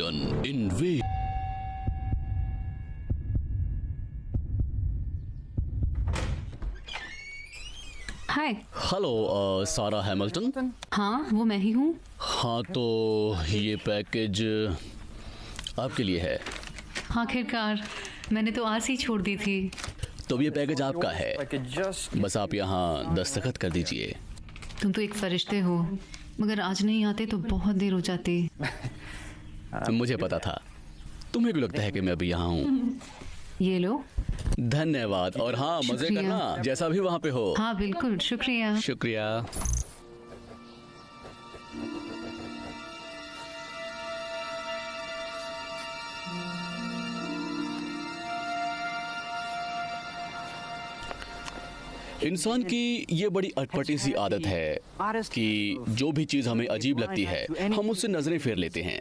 Alien इनवे हाय। Hello सारा Hamilton. हाँ वो मैं ही हूँ। हाँ तो ये पैकेज आपके लिए है। आखिरकार मैंने तो आज ही छोड़ दी थी। तो ये पैकेज आपका है, बस आप यहाँ दस्तखत कर दीजिए। तुम तो एक फरिश्ते हो, मगर आज नहीं आते तो बहुत देर हो जाती। मुझे पता था। तुम्हें भी लगता है कि मैं अभी यहाँ हूँ। ये लो। धन्यवाद। और हाँ, मजे करना जैसा भी वहाँ पे हो। हाँ बिल्कुल, शुक्रिया। शुक्रिया। इंसान की ये बड़ी अटपटी सी आदत है कि जो भी चीज हमें अजीब लगती है हम उससे नजरें फेर लेते हैं।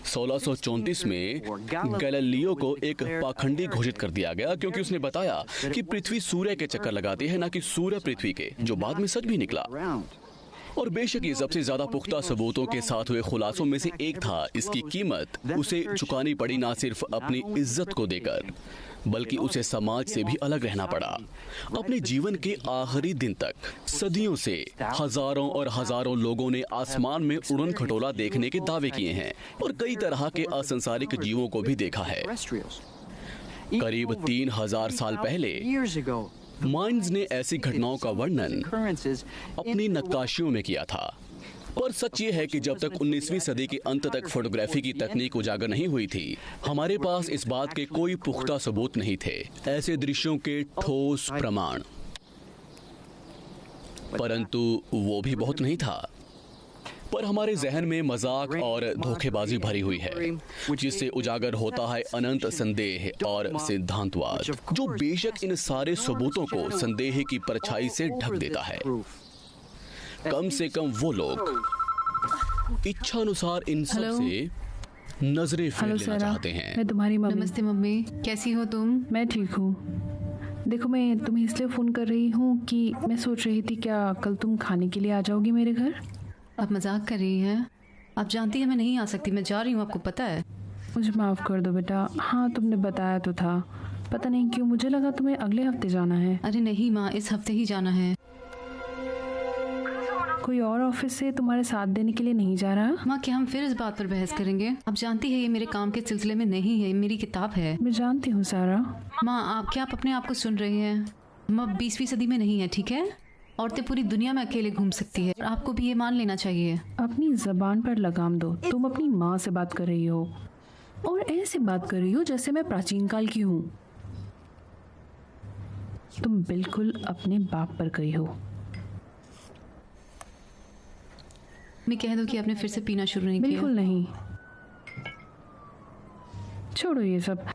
1634 में गैलीलियो को एक पाखंडी घोषित कर दिया गया क्योंकि उसने बताया कि पृथ्वी सूर्य के चक्कर लगाती है, न कि सूर्य पृथ्वी के, जो बाद में सच भी निकला। और बेशक ये सबसे ज्यादा पुख्ता सबूतों के साथ हुए खुलासों में से एक था। इसकी कीमत उसे चुकानी पड़ी, ना सिर्फ अपनी इज्जत को देकर बल्कि उसे समाज से भी अलग रहना पड़ा। अपने जीवन के आखिरी दिन तक सदियों से हजारों और हजारों लोगों ने आसमान में उड़न खटोला देखने के दावे किए हैं और कई तरह के असंसारिक जीवों को भी देखा है। करीब 3000 साल पहले माइंस ने ऐसी घटनाओं का वर्णन अपनी नक्काशियों में किया था। पर सच ये है कि जब तक 19वीं सदी के अंत तक फोटोग्राफी की तकनीक उजागर नहीं हुई थी, हमारे पास इस बात के कोई पुख्ता सबूत नहीं थे, ऐसे दृश्यों के ठोस प्रमाण। परंतु वो भी बहुत नहीं था। पर हमारे जहन में मजाक और धोखेबाजी भरी हुई है, जिससे उजागर होता है अनंत संदेह और सिद्धांतवाद, जो बेशक इन सारे सबूतों को संदेह की परछाई से ढक देता है। कम से कम वो लोग इच्छा अनुसार इन सब से नजरें फेर लेना चाहते हैं। मैं तुम्हारी मम्मी। नमस्ते मम्मी, कैसी हो तुम? मैं ठीक हूँ। देखो मैं तुम्हें इसलिए फ़ोन कर रही हूँ कि मैं सोच रही थी क्या कल तुम खाने के लिए आ जाओगी मेरे घर? आप मजाक कर रही हैं? आप जानती हैं मैं नहीं आ सकती, मैं जा रही हूँ, आपको पता है। मुझे माफ़ कर दो बेटा। हाँ तुमने बताया तो था, पता नहीं क्यों मुझे लगा तुम्हें अगले हफ्ते जाना है। अरे नहीं माँ, इस हफ्ते ही जाना है। कोई और ऑफिस से तुम्हारे साथ देने के लिए नहीं जा रहा? माँ क्या हम फिर इस बात पर बहस करेंगे? आप जानती है ये मेरे काम के सिलसिले में नहीं है, मेरी किताब है। मैं जानती हूँ सारा। माँ आप अपने आप को सुन रही हैं? हम अब 20वीं सदी में नहीं है, ठीक है? औरतें पूरी दुनिया में अकेले घूम सकती है, आपको भी ये मान लेना चाहिए। अपनी जबान पर लगाम दो। तुम अपनी माँ से बात कर रही हो और ऐसे बात कर रही हो जैसे मैं प्राचीन काल की हूँ। तुम बिल्कुल अपने बाप पर गई हो। मैं कह दूं कि आपने फिर से पीना शुरू नहीं किया? बिल्कुल नहीं। छोड़ो ये सब,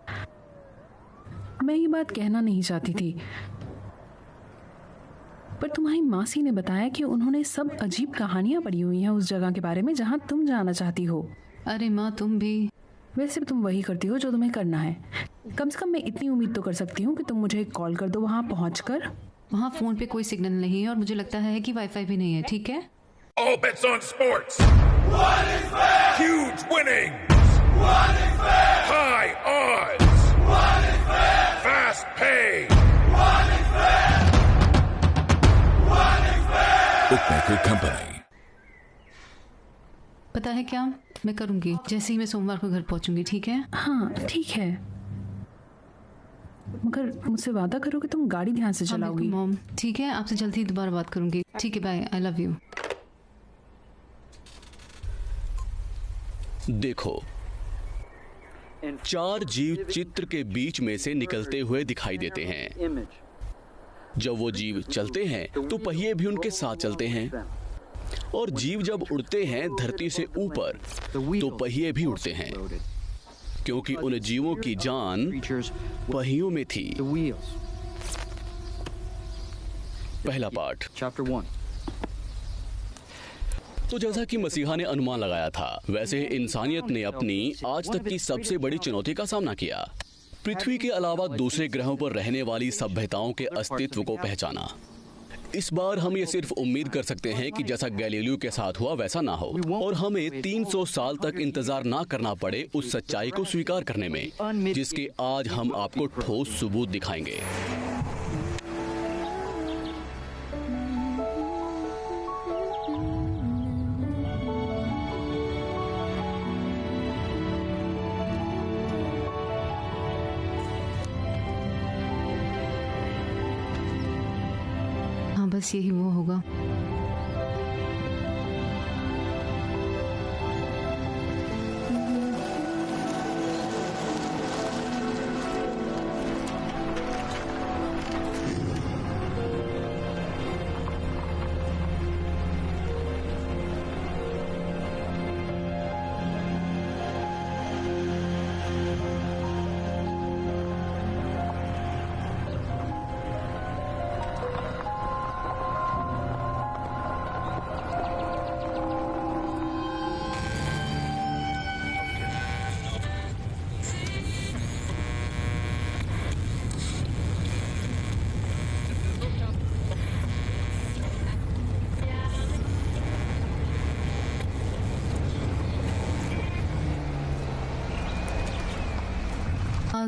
मैं ये बात कहना नहीं चाहती थी, पर तुम्हारी मासी ने बताया कि उन्होंने सब अजीब कहानियां पढ़ी हुई हैं उस जगह के बारे में जहां तुम जाना चाहती हो। अरे माँ तुम भी। वैसे भी तुम वही करती हो जो तुम्हें करना है। कम से कम मैं इतनी उम्मीद तो कर सकती हूँ कि तुम मुझे कॉल कर दो वहां पहुंचकर। वहाँ फोन पे कोई सिग्नल नहीं है और मुझे लगता है कि वाईफाई भी नहीं है, ठीक है? All bets on sports. What is fair? Huge winnings. What is fair? High odds. What is fair? Fast pay. What is fair? What is fair? Bookmaker Company. पता है क्या, मैं करूँगी जैसे ही मैं सोमवार को घर पहुँचूंगी, ठीक है? हाँ ठीक है, मगर मुझसे वादा करो कि तुम गाड़ी ध्यान से चलाओगी। मॉम ठीक है, आपसे जल्दी ही दोबारा बात करूँगी। ठीक है, बाय, आई लव यू। देखो, 4 जीव चित्र के बीच में से निकलते हुए दिखाई देते हैं। जब वो जीव चलते हैं तो पहिए भी उनके साथ चलते हैं, और जीव जब उड़ते हैं धरती से ऊपर तो पहिए भी उड़ते हैं, क्योंकि उन जीवों की जान पहियों में थी। पहला पाठ। तो जैसा कि मसीहा ने अनुमान लगाया था, वैसे ही इंसानियत ने अपनी आज तक की सबसे बड़ी चुनौती का सामना किया। पृथ्वी के अलावा दूसरे ग्रहों पर रहने वाली सभ्यताओं के अस्तित्व को पहचाना। इस बार हम ये सिर्फ उम्मीद कर सकते हैं कि जैसा गैलीलियो के साथ हुआ वैसा ना हो और हमें 300 साल तक इंतजार ना करना पड़े उस सच्चाई को स्वीकार करने में, जिसके आज हम आपको ठोस सबूत दिखाएंगे। हाँ, बस यही वो होगा।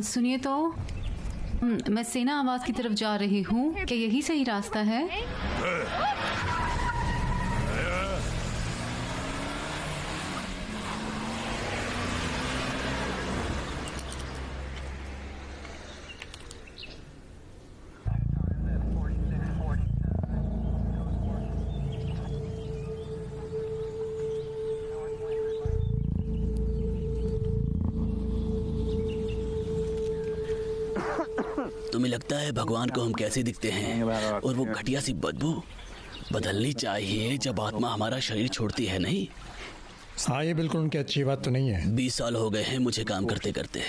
सुनिए तो, मैं सेना आवास की तरफ जा रही हूँ। क्या यही सही रास्ता है? तुम्हें लगता है भगवान को हम कैसे दिखते हैं और वो घटिया सी बदबू बदलनी चाहिए जब आत्मा हमारा शरीर छोड़ती है, नहीं? हाँ, ये बिल्कुल उनकी अच्छी बात तो नहीं है। 20 साल हो गए हैं मुझे काम करते करते,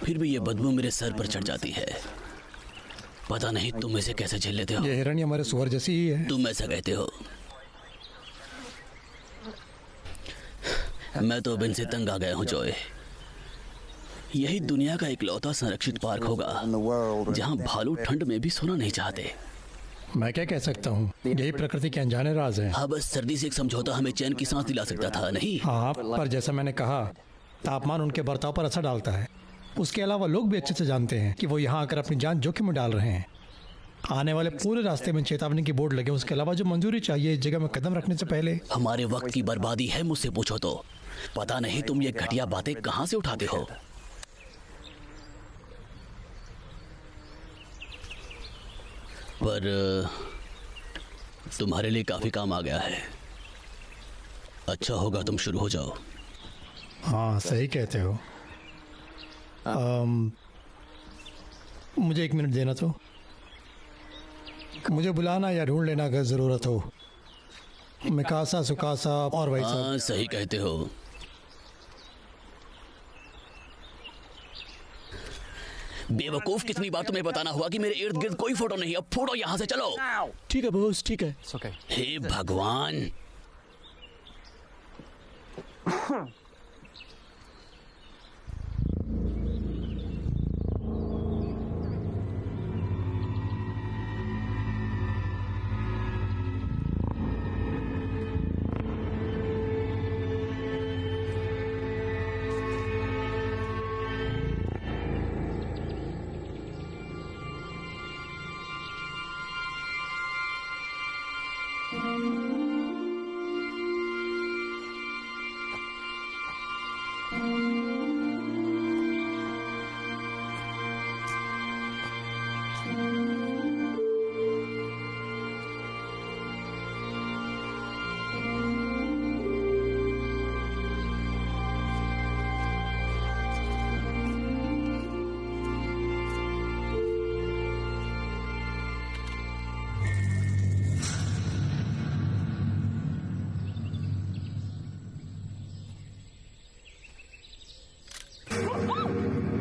फिर भी ये बदबू मेरे सर पर चढ़ जाती है। पता नहीं तुम इसे कैसे झेल लेते हो। ये हिरणी हमारे सुअर जैसी ही है। तुम ऐसा कहते हो। मैं तो अब इनसे तंग आ गया हूँ जॉय। यही दुनिया का इकलौता संरक्षित पार्क होगा जहाँ भालू ठंड में भी सोना नहीं चाहते। मैं क्या कह सकता हूँ, यही प्रकृति के अनजाने राज है। हाँ, बस सर्दी से एक समझौता हमें चैन की सांस दिला सकता था, नहीं? हाँ, पर जैसा मैंने कहा, तापमान उनके बर्ताव पर असर डालता है। उसके अलावा लोग भी अच्छे से जानते हैं कि वो यहाँ आकर अपनी जान जोखिम में डाल रहे हैं। आने वाले पूरे रास्ते में चेतावनी की बोर्ड लगे। उसके अलावा जो मंजूरी चाहिए इस जगह में कदम रखने से पहले। हमारे वक्त की बर्बादी है, मुझसे पूछो तो। पता नहीं तुम ये घटिया बातें कहाँ से उठाते हो। पर तुम्हारे लिए काफी काम आ गया है। अच्छा होगा तुम शुरू हो जाओ। हाँ, सही कहते हो। मुझे 1 मिनट देना तो। मुझे बुलाना या ढूंढ लेना अगर जरूरत हो। मिकासा, सुकासा और वही सब। हाँ, सही कहते हो। बेवकूफ, कितनी बार तुम्हें बताना हुआ कि मेरे इर्द गिर्द कोई फोटो नहीं। अब फोटो यहाँ से चलो। ठीक है बॉस, ठीक है। हे भगवान।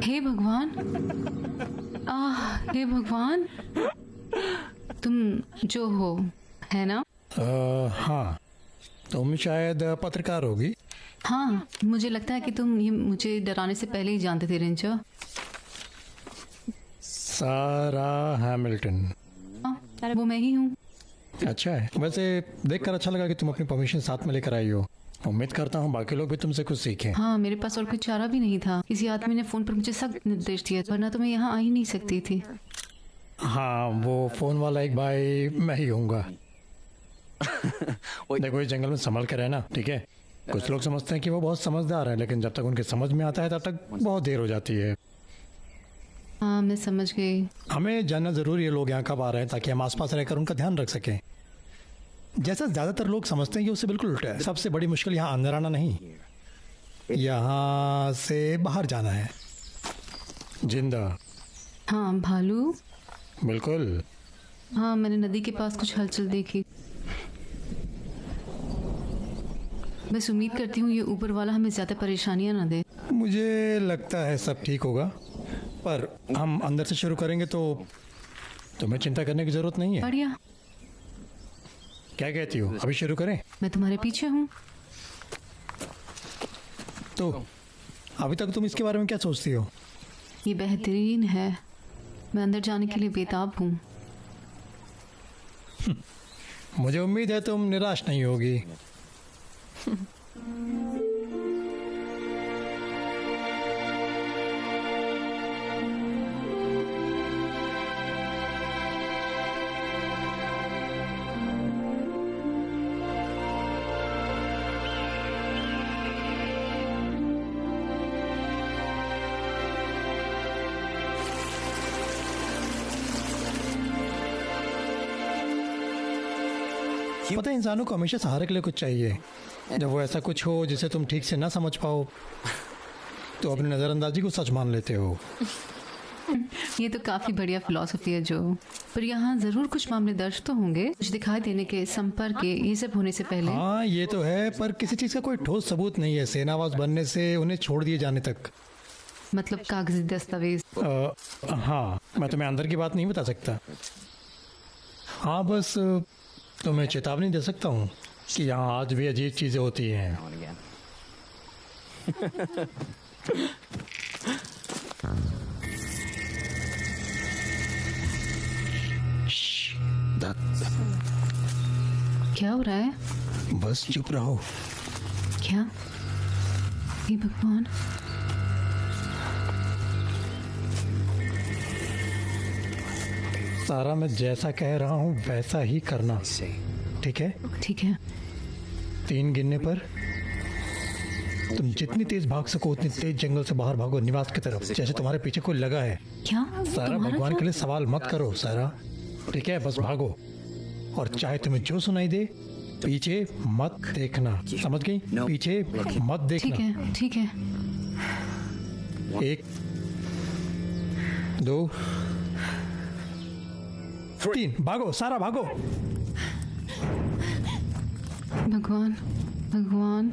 हे भगवान, हे भगवान, तुम जो हो, है ना? हाँ, तुम शायद पत्रकार होगी। हाँ, मुझे लगता है कि तुम ये मुझे डराने से पहले ही जानते थे रेंजर। सारा हैमिल्टन। हाँ, वो मैं ही हूँ। अच्छा है। वैसे देखकर अच्छा लगा कि तुम अपनी परमिशन साथ में लेकर आई हो। उम्मीद करता हूँ बाकी लोग भी तुमसे कुछ सीखें। हाँ, मेरे पास और कोई चारा भी नहीं था। किसी आदमी ने फोन पर मुझे सख्त निर्देश दिया, वरना तो मैं यहाँ आ ही नहीं सकती थी। हाँ, वो फोन वाला एक भाई मैं ही होऊंगा। देखो, इस जंगल में संभल कर रहना, ठीक है? कुछ लोग समझते हैं कि वो बहुत समझदार है, लेकिन जब तक उनके समझ में आता है तब तक बहुत देर हो जाती है। हाँ, मैं समझ गई। हमें जानना जरूरी है लोग यहाँ कब आ रहे हैं, ताकि हम आसपास रहकर उनका ध्यान रख सकें। जैसा ज्यादातर लोग समझते हैं कि उससे बिल्कुल उल्टा है। सबसे बड़ी मुश्किल यहाँ अंदर आना नहीं, यहाँ से बाहर जाना है। जिंदा। हाँ, भालू। बिल्कुल। हाँ, मैंने नदी के पास कुछ हलचल देखी। बस उम्मीद करती हूँ ये ऊपर वाला हमें ज्यादा परेशानियां ना दे। मुझे लगता है सब ठीक होगा, पर हम अंदर से शुरू करेंगे तो तुम्हें चिंता करने की जरूरत नहीं है। बढ़िया। क्या कहती हो, अभी शुरू करें? मैं तुम्हारे पीछे हूँ। तो अभी तक तुम इसके बारे में क्या सोचती हो? ये बेहतरीन है। मैं अंदर जाने के लिए बेताब हूँ। मुझे उम्मीद है तुम निराश नहीं होगी। पता है, इंसानों को हमेशा सहारे के लिए कुछ चाहिए। जब वो ऐसा कुछ हो जिसे तुम ठीक से ना समझ पाओ, तो अपनी नजरअंदाजी को सच मान लेते हो। ये तो काफी बढ़िया फिलॉसफी है जो। पर यहाँ जरूर कुछ मामले दर्ज तो होंगे, कुछ दिखाई देने के, संपर्क के, ये सब होने से पहले। हाँ, ये तो है, पर किसी चीज का कोई ठोस सबूत नहीं है सेनावास बनने से उन्हें छोड़ दिए जाने तक। मतलब कागजी दस्तावेज। हाँ, मैं तुम्हें अंदर की बात नहीं बता सकता। हाँ, बस तुम्हें चेतावनी दे सकता हूँ कि यहाँ आज भी अजीब चीजें होती हैं। क्या हो रहा है? बस चुप रहो। क्या? हे भगवान। सारा, मैं जैसा कह रहा हूँ वैसा ही करना, ठीक है? ठीक है। 3 गिनने पर तुम जितनी तेज भाग सको उतनी तेज जंगल से बाहर भागो, निवास की तरफ, जैसे तुम्हारे पीछे कोई लगा है। क्या? सारा, भगवान के लिए सवाल मत करो सारा, ठीक है? बस भागो, और चाहे तुम्हें जो सुनाई दे पीछे मत देखना, समझ गई? पीछे मत देखना। ठीक है, ठीक है। 1 2 3, भागो सारा, भागो। भगवान, भगवान।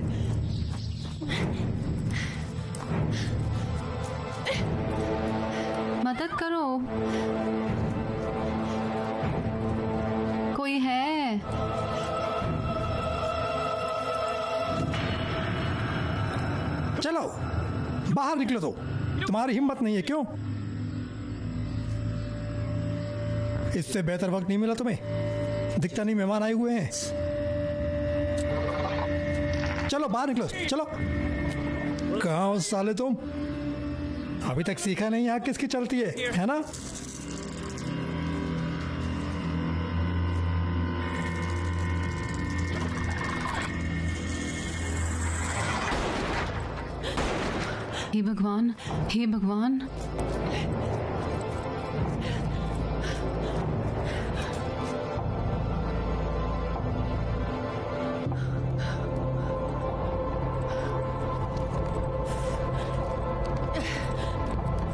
मदद करो, कोई है? चलो बाहर निकलो। तो तुम्हारी हिम्मत नहीं है क्यों? इससे बेहतर वक्त नहीं मिला तुम्हें? दिखता नहीं मेहमान आए हुए हैं। चलो बाहर निकलो, चलो। कहाँ हो साले तुम? अभी तक सीखा नहीं यहाँ किसकी चलती है ना? हे भगवान, हे भगवान।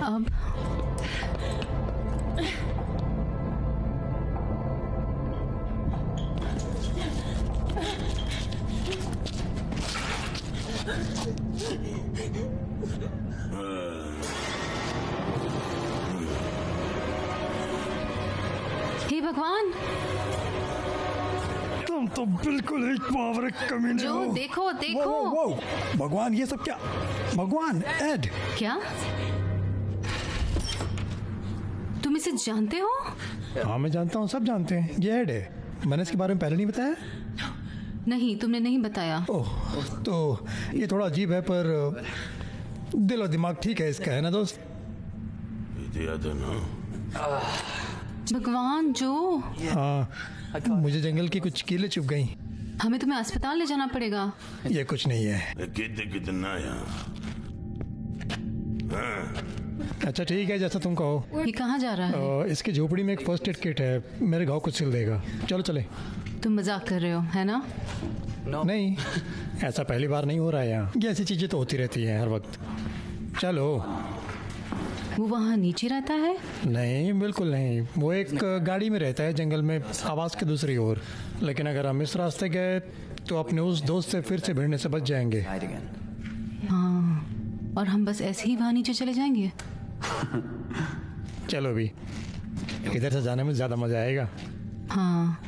अब हे भगवान, तुम तो बिल्कुल ही पावरक कमीने जो हो। देखो, देखो। वो, भगवान, ये सब क्या? भगवान, एड। क्या तुम इसे जानते हो? हाँ, मैं जानता हूँ, सब जानते हैं, ये एड है। मैंने इसके बारे में पहले नहीं बताया? नहीं, तुमने नहीं बताया। ओह, तो ये थोड़ा अजीब है, पर दिल और दिमाग ठीक है इसका, है ना दोस्त? भगवान जो, हाँ, मुझे जंगल की कुछ कीलें चुभ गई। हमें तुम्हें अस्पताल ले जाना पड़ेगा। ये कुछ नहीं है। अच्छा ठीक है, जैसा तुम कहो। ये कहाँ जा रहा है? इसकी झोपड़ी में एक फर्स्ट एड किट है, मेरे घाव कुछ सिल देगा। चलो चले। तुम मजाक कर रहे हो, है ना? नहीं, ऐसा पहली बार नहीं हो रहा है यहाँ। ये ऐसी चीजें तो होती रहती हैं हर वक्त। चलो। वो वहाँ नीचे रहता है? नहीं, बिल्कुल नहीं। वो एक गाड़ी में रहता है जंगल में, आवाज के दूसरी ओर। लेकिन अगर हम इस रास्ते गए तो अपने उस दोस्त से फिर से भिड़ने से बच जाएंगे। हाँ, और हम बस ऐसे ही वहाँ नीचे चले जाएंगे। चलो भी, इधर से जाने में ज्यादा मजा आएगा। हाँ।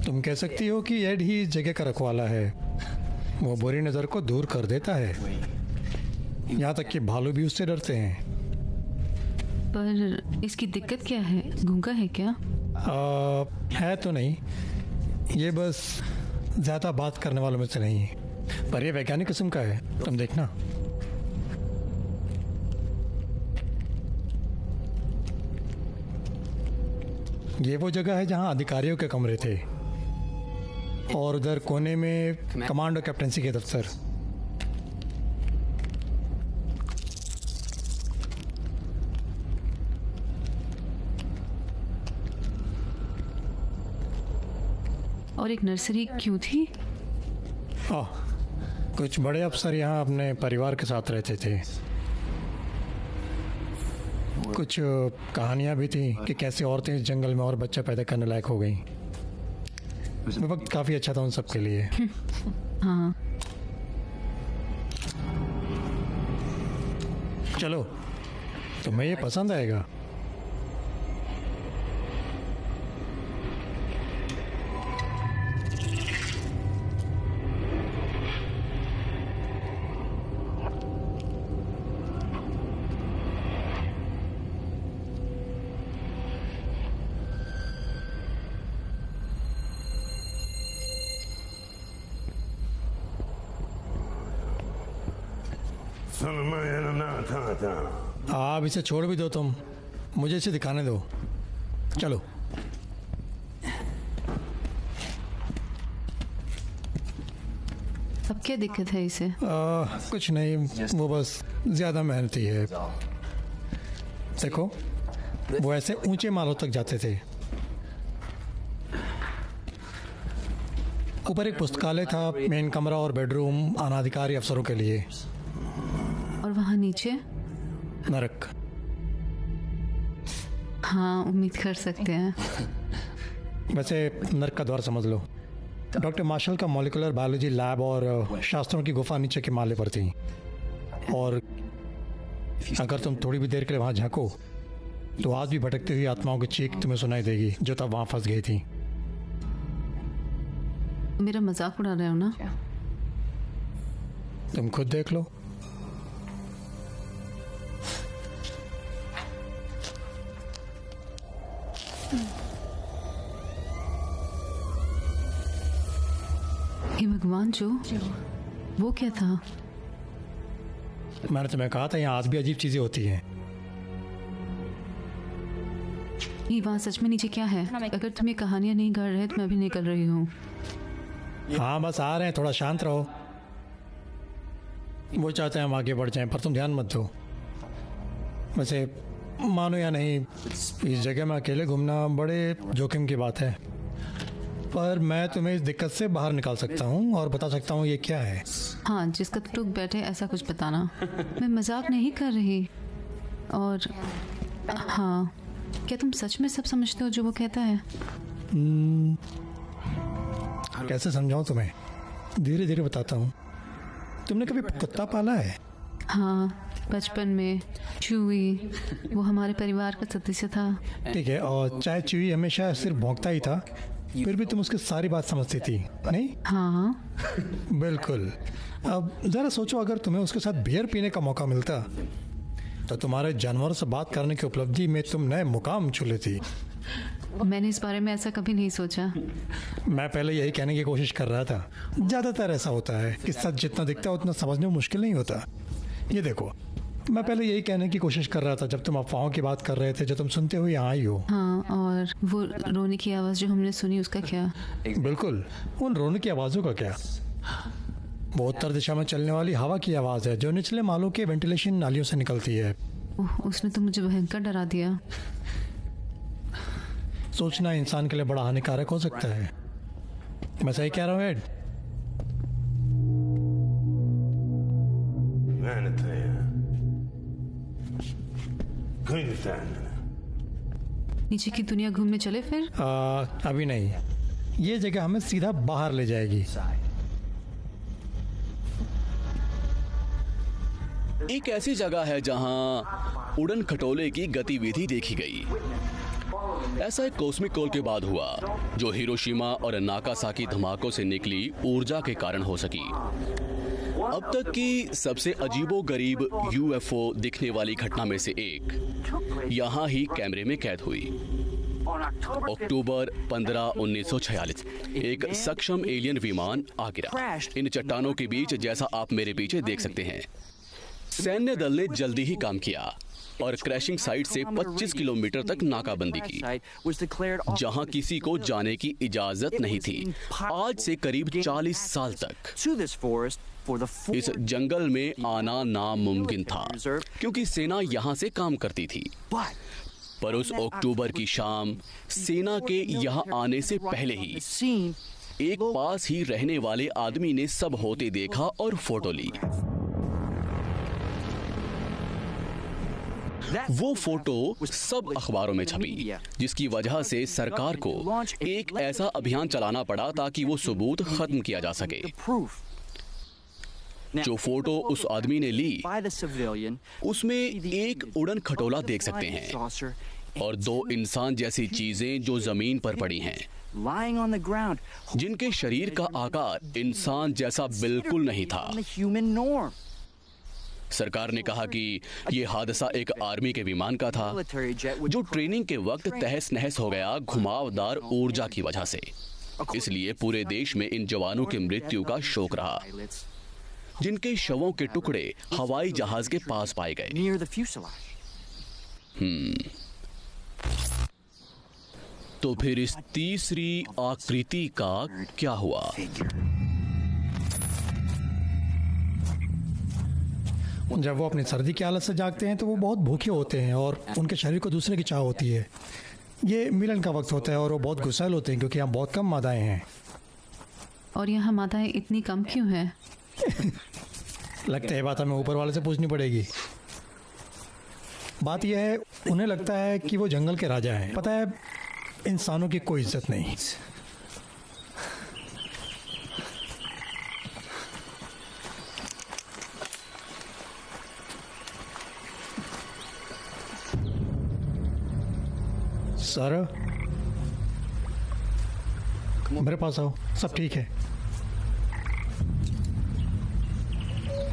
तुम कह सकती हो कि एड ही इस जगह का रखवाला है। वो बुरी नजर को दूर कर देता है, यहाँ तक कि भालू भी उससे डरते हैं। पर इसकी दिक्कत क्या है? गूंगा है क्या? है तो नहीं, ये बस ज्यादा बात करने वालों में से नहीं है, पर ये वैज्ञानिक किस्म का है। तुम देखना। ये वो जगह है जहां अधिकारियों के कमरे थे, और उधर कोने में कमांड और कैप्टनसी के दफ्तर। और एक नर्सरी क्यों थी? कुछ बड़े अफसर यहाँ अपने परिवार के साथ रहते थे। कुछ कहानियां भी थी कि कैसे औरतें इस जंगल में और बच्चा पैदा करने लायक हो गई। वो वक्त काफी अच्छा था उन सब के लिए। हाँ। चलो, तुम्हें ये पसंद आएगा। आप इसे छोड़ भी दो, तुम मुझे इसे दिखाने दो। चलो। अब क्या दिक्कत है इसे? कुछ नहीं, वो बस ज्यादा मेहनती है। देखो, वो ऐसे ऊंचे मालों तक जाते थे। ऊपर एक पुस्तकालय था, मेन कमरा और बेडरूम अनाधिकारी अफसरों के लिए। और वहाँ नीचे? नरक। हाँ, उम्मीद कर सकते हैं। वैसे नरक का द्वार समझ लो। डॉक्टर मार्शल का मॉलिक्यूलर बायोलॉजी लैब और शास्त्रों की गुफा नीचे के माले पर थी। और अगर तुम थोड़ी भी देर के लिए वहां झांको तो आज भी भटकती हुई आत्माओं की चीख तुम्हें सुनाई देगी, जो तब वहां फंस गई थी। मेरा मजाक उड़ा रहे हो ना? तुम खुद देख लो। हे भगवान, जो वो क्या था? मैंने तुम्हें कहा था यहाँ आज भी अजीब चीजें होती हैं। ये वहाँ सच में नीचे क्या है? अगर तुम ये कहानियां नहीं गढ़ रहे तो मैं भी निकल रही हूँ। हाँ, बस आ रहे हैं, थोड़ा शांत रहो। वो चाहते हैं हम आगे बढ़ जाएं, पर तुम ध्यान मत दो। वैसे मानो या नहीं, इस जगह में अकेले घूमना बड़े जोखिम की बात है, पर मैं तुम्हें इस दिक्कत से बाहर निकाल सकता हूँ और बता सकता हूँ ये क्या है। हाँ, जिसका तुम बैठे ऐसा कुछ बताना। मैं मजाक नहीं कर रही। और हाँ, क्या तुम सच में सब समझते हो जो वो कहता है? कैसे समझाऊं तुम्हें? धीरे धीरे बताता हूँ। तुमने कभी कुत्ता पाला है? हाँ, बचपन में। चूई, वो हमारे परिवार का सदस्य था। ठीक है, और चाहे चूई हमेशा सिर्फ भौंकता ही था फिर भी तुम उसकी सारी बात समझती थी, नहीं? हाँ। बिल्कुल। अब जरा सोचो, अगर तुम्हें उसके साथ बियर पीने का मौका मिलता तो तुम्हारे जानवरों से बात करने की उपलब्धि में तुम नए मुकाम छू लेती। मैंने इस बारे में ऐसा कभी नहीं सोचा। मैं पहले यही कहने की कोशिश कर रहा था। ज़्यादातर ऐसा होता है कि सच जितना दिखता है उतना समझने में मुश्किल नहीं होता। ये देखो, मैं पहले यही कहने की कोशिश कर रहा था जब तुम अफवाहों की बात कर रहे थे, जो तुम सुनते हुए यहाँ आई हो। हाँ, और वो रोने की आवाज़ जो हमने सुनी उसका क्या? बिल्कुल, उन रोने की आवाज़ों का क्या? वो उत्तर दिशा में चलने वाली हवा की आवाज़ है जो निचले मालों के वेंटिलेशन नालियों से निकलती है। उसने तो मुझे भयंकर डरा दिया। सोचना इंसान के लिए बड़ा हानिकारक हो सकता है। मैं सही कह रहा हूँ एड? नीचे की दुनिया घूमने चले फिर? अभी नहीं, ये जगह हमें सीधा बाहर ले जाएगी। एक ऐसी जगह है जहां उड़न खटोले की गतिविधि देखी गई। ऐसा एक कॉस्मिक कॉल के बाद हुआ जो हिरोशिमा और नागासाकी धमाकों से निकली ऊर्जा के कारण हो सकी। अब तक की सबसे अजीबोगरीब यूएफओ दिखने वाली घटना में से एक यहां ही कैमरे में कैद हुई। अक्टूबर 15, 1946 एक सक्षम एलियन विमान आ गिरा इन चट्टानों के बीच, जैसा आप मेरे पीछे देख सकते हैं। सैन्य दल ने जल्दी ही काम किया और क्रैशिंग साइट से 25 किलोमीटर तक नाकाबंदी की, जहां किसी को जाने की इजाजत नहीं थी। आज से करीब 40 साल तक इस जंगल में आना नामुमकिन था, क्योंकि सेना यहां से काम करती थी। पर उस अक्टूबर की शाम सेना के यहां आने से पहले ही एक पास ही रहने वाले आदमी ने सब होते देखा और फोटो ली। वो फोटो सब अखबारों में छपी, जिसकी वजह से सरकार को एक ऐसा अभियान चलाना पड़ा ताकि वो सबूत खत्म किया जा सके। जो फोटो उस आदमी ने ली उसमें एक उड़न खटोला देख सकते हैं और दो इंसान जैसी चीजें जो जमीन पर पड़ी हैं, जिनके शरीर का आकार इंसान जैसा बिल्कुल नहीं था। सरकार ने कहा कि यह हादसा एक आर्मी के विमान का था जो ट्रेनिंग के वक्त तहस नहस हो गया घुमावदार ऊर्जा की वजह से। इसलिए पूरे देश में इन जवानों की मृत्यु का शोक रहा, जिनके शवों के टुकड़े हवाई जहाज के पास पाए गए। तो फिर इस तीसरी आकृति का क्या हुआ? जब वो अपनी सर्दी की हालत से जागते हैं तो वो बहुत भूखे होते हैं और उनके शरीर को दूसरे की चाह होती है। ये मिलन का वक्त होता है और वो बहुत गुस्सैल होते हैं क्योंकि यहाँ बहुत कम मादाएं हैं। और यहाँ मादाएं इतनी कम क्यों हैं? लगता है बात हमें ऊपर वाले से पूछनी पड़ेगी। बात यह है, उन्हें लगता है कि वो जंगल के राजा हैं। पता है, इंसानों की कोई इज्जत नहीं। सर, मेरे पास आओ। सब ठीक है,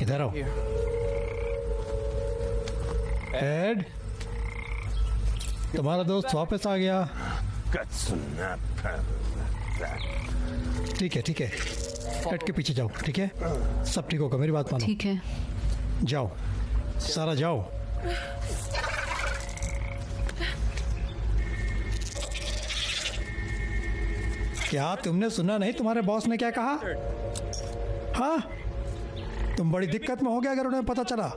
इधर आओ। एड, तुम्हारा दोस्त वापस आ गया। ठीक है ठीक है, एड के पीछे जाओ। ठीक है, सब ठीक होगा, मेरी बात मानो। ठीक है, जाओ सारा, जाओ। क्या तुमने सुना नहीं तुम्हारे बॉस ने क्या कहा? हाँ, तुम बड़ी दिक्कत में हो गया अगर उन्हें पता चला।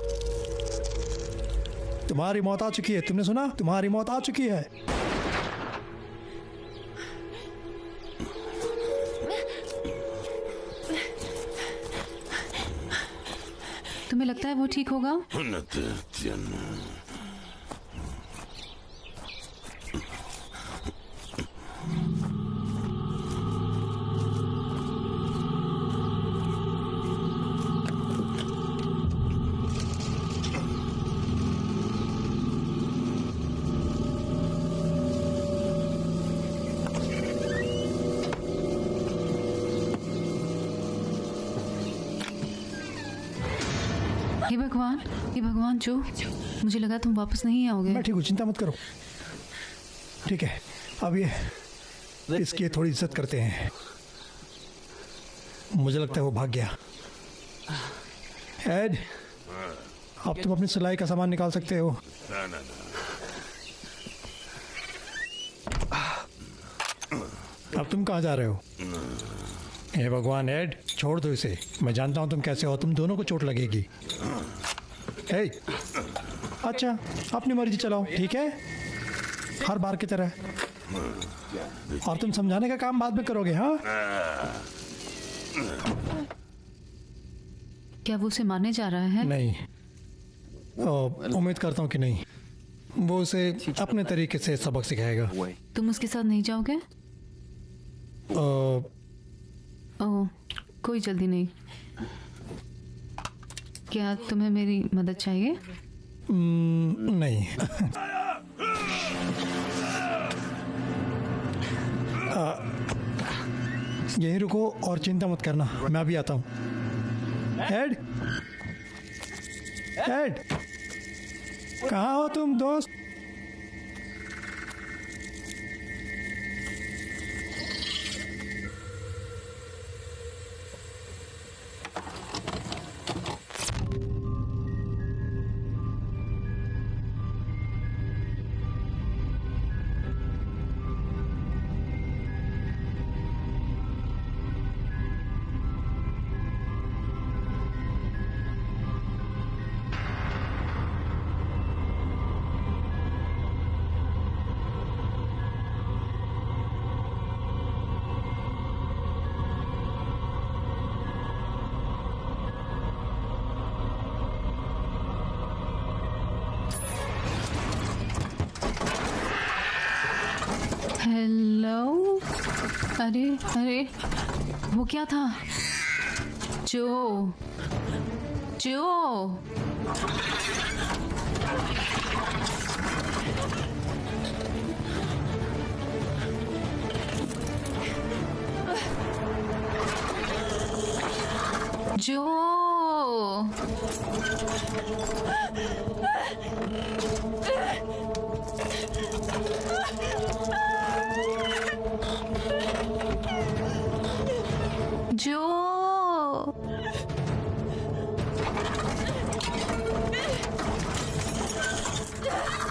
तुम्हारी मौत आ चुकी है। तुमने सुना? तुम्हारी मौत आ चुकी है। तुम्हें लगता है वो ठीक होगा? हे भगवान जो, मुझे लगा तुम वापस नहीं आओगे। मैं ठीक हूँ, चिंता मत करो। ठीक है, अब ये इसकी थोड़ी इज्जत करते हैं। मुझे लगता है वो भाग गया। एड, अब तुम अपनी सिलाई का सामान निकाल सकते हो। अब तुम कहाँ जा रहे हो? हे भगवान एड, छोड़ दो इसे। मैं जानता हूँ तुम कैसे हो, तुम दोनों को चोट लगेगी। हे, अच्छा, अपनी मर्जी चलाओ, ठीक है, हर बार की तरह। और तुम समझाने का काम बाद में करोगे, हाँ? क्या वो उसे मारने जा रहा है? नहीं, उम्मीद करता हूँ कि नहीं। वो उसे अपने तरीके से सबक सिखाएगा। तुम उसके साथ नहीं जाओगे? ओह, कोई जल्दी नहीं। क्या तुम्हें मेरी मदद चाहिए? नहीं। यहीं रुको और चिंता मत करना, मैं अभी आता हूँ। एड, एड, कहाँ हो तुम दोस्त? हेलो, अरे वो क्या था? जो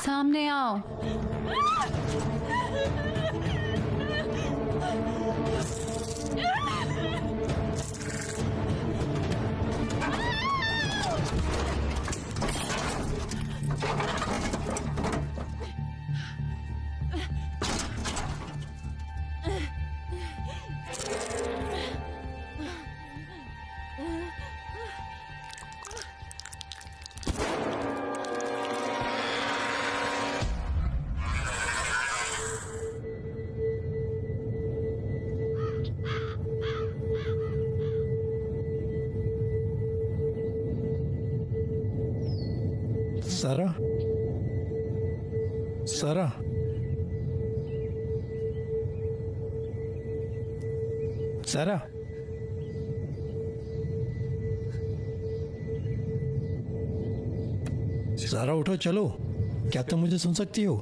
सामने आओ। सारा, सारा, सारा, सारा उठो, चलो। क्या तुम मुझे सुन सकती हो?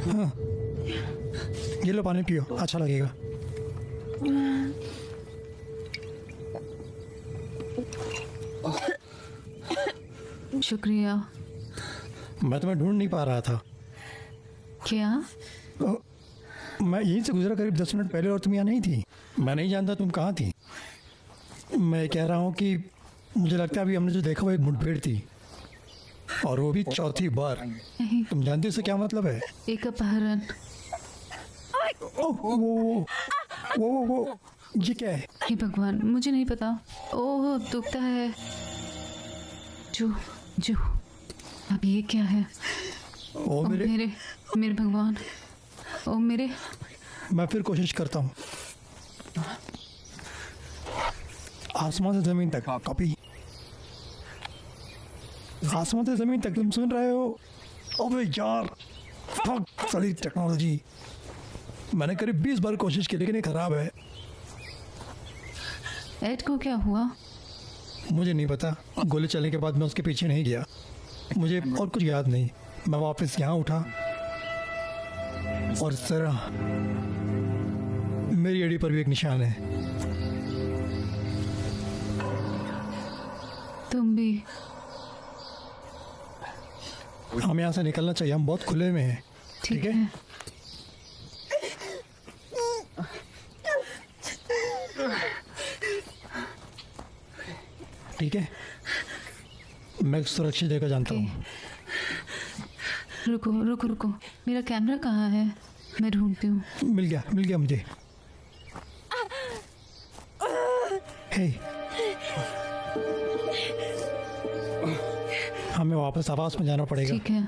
हाँ, ये लो पानी पियो, अच्छा लगेगा। शुक्रिया। मैं तुम्हें ढूंढ नहीं पा रहा था। क्या? मैं यहीं से गुजरा करीब 10 मिनट पहले और तुम यहाँ नहीं थी। मैं नहीं जानता तुम कहाँ थी। मैं कह रहा हूँ कि मुझे लगता है अभी हमने जो देखा वो एक मुठभेड़ थी, और वो भी चौथी बार। तुम जानते हो इससे क्या मतलब है? एक अपहरण। वो ये क्या है? हे भगवान, मुझे नहीं पता। ओह, दुखता है। जो अब ये क्या है? ओ मेरे भगवान, ओ मेरे। मैं फिर कोशिश करता हूँ। आसमान से जमीन तक कॉपी, आसमान से जमीन तक। तुम सुन रहे हो? अबे यार, सारी टेक्नोलॉजी। मैंने करीब 20 बार कोशिश की, लेकिन ये खराब है। एड को क्या हुआ? मुझे नहीं पता, गोली चलने के बाद मैं उसके पीछे नहीं गया, मुझे और कुछ याद नहीं। मैं वापस यहाँ उठा और इस तरह मेरी एड़ी पर भी एक निशान है। तुम भी। हम यहाँ से निकलना चाहिए, हम बहुत खुले में हैं। ठीक है? ठीक है, मैं सुरक्षित जगह जानता हूँ। रुको रुको रुको, मेरा कैमरा कहाँ है? मैं ढूंढती हूँ। मिल गया मुझे। हे, हमें वापस आवास में जाना पड़ेगा। ठीक है।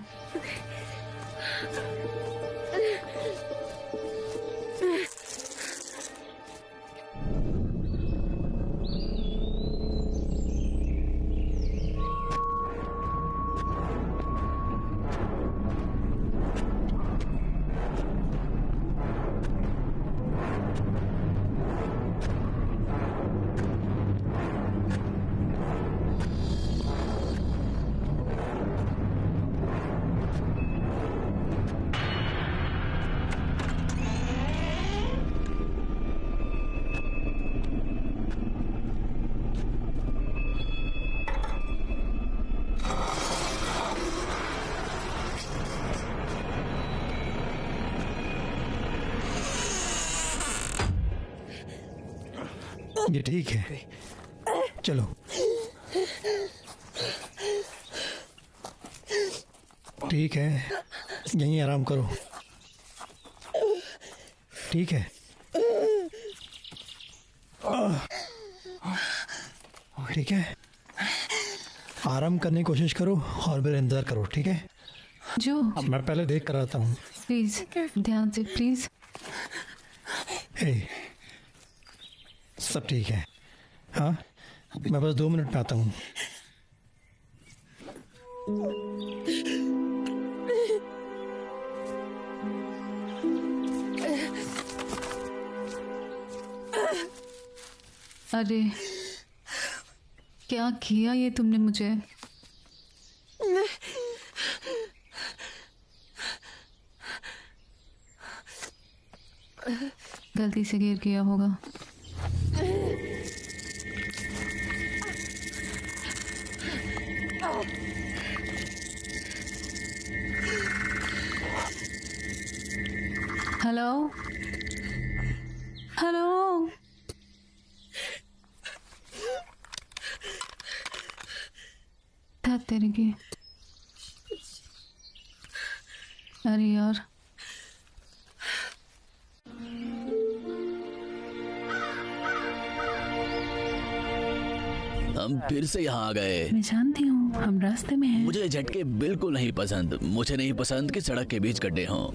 ये ठीक है, चलो। ठीक है, यहीं आराम करो। ठीक है, ठीक है, आराम करने की कोशिश करो और मेरा इंतजार करो। ठीक है? जो मैं पहले देख कर आता हूँ। प्लीज ध्यान से, प्लीज। हे, सब ठीक है। हाँ, मैं बस 2 मिनट में आता हूँ। अरे क्या किया ये तुमने मुझे? गलती से गिर गया होगा। हेलो हेलो, था तेरे की। अरे यार, हम फिर से यहाँ आ गए। मैं जानती हूँ, हम रास्ते में हैं। मुझे झटके बिल्कुल नहीं पसंद। मुझे नहीं पसंद कि सड़क के बीच गड्ढे हों।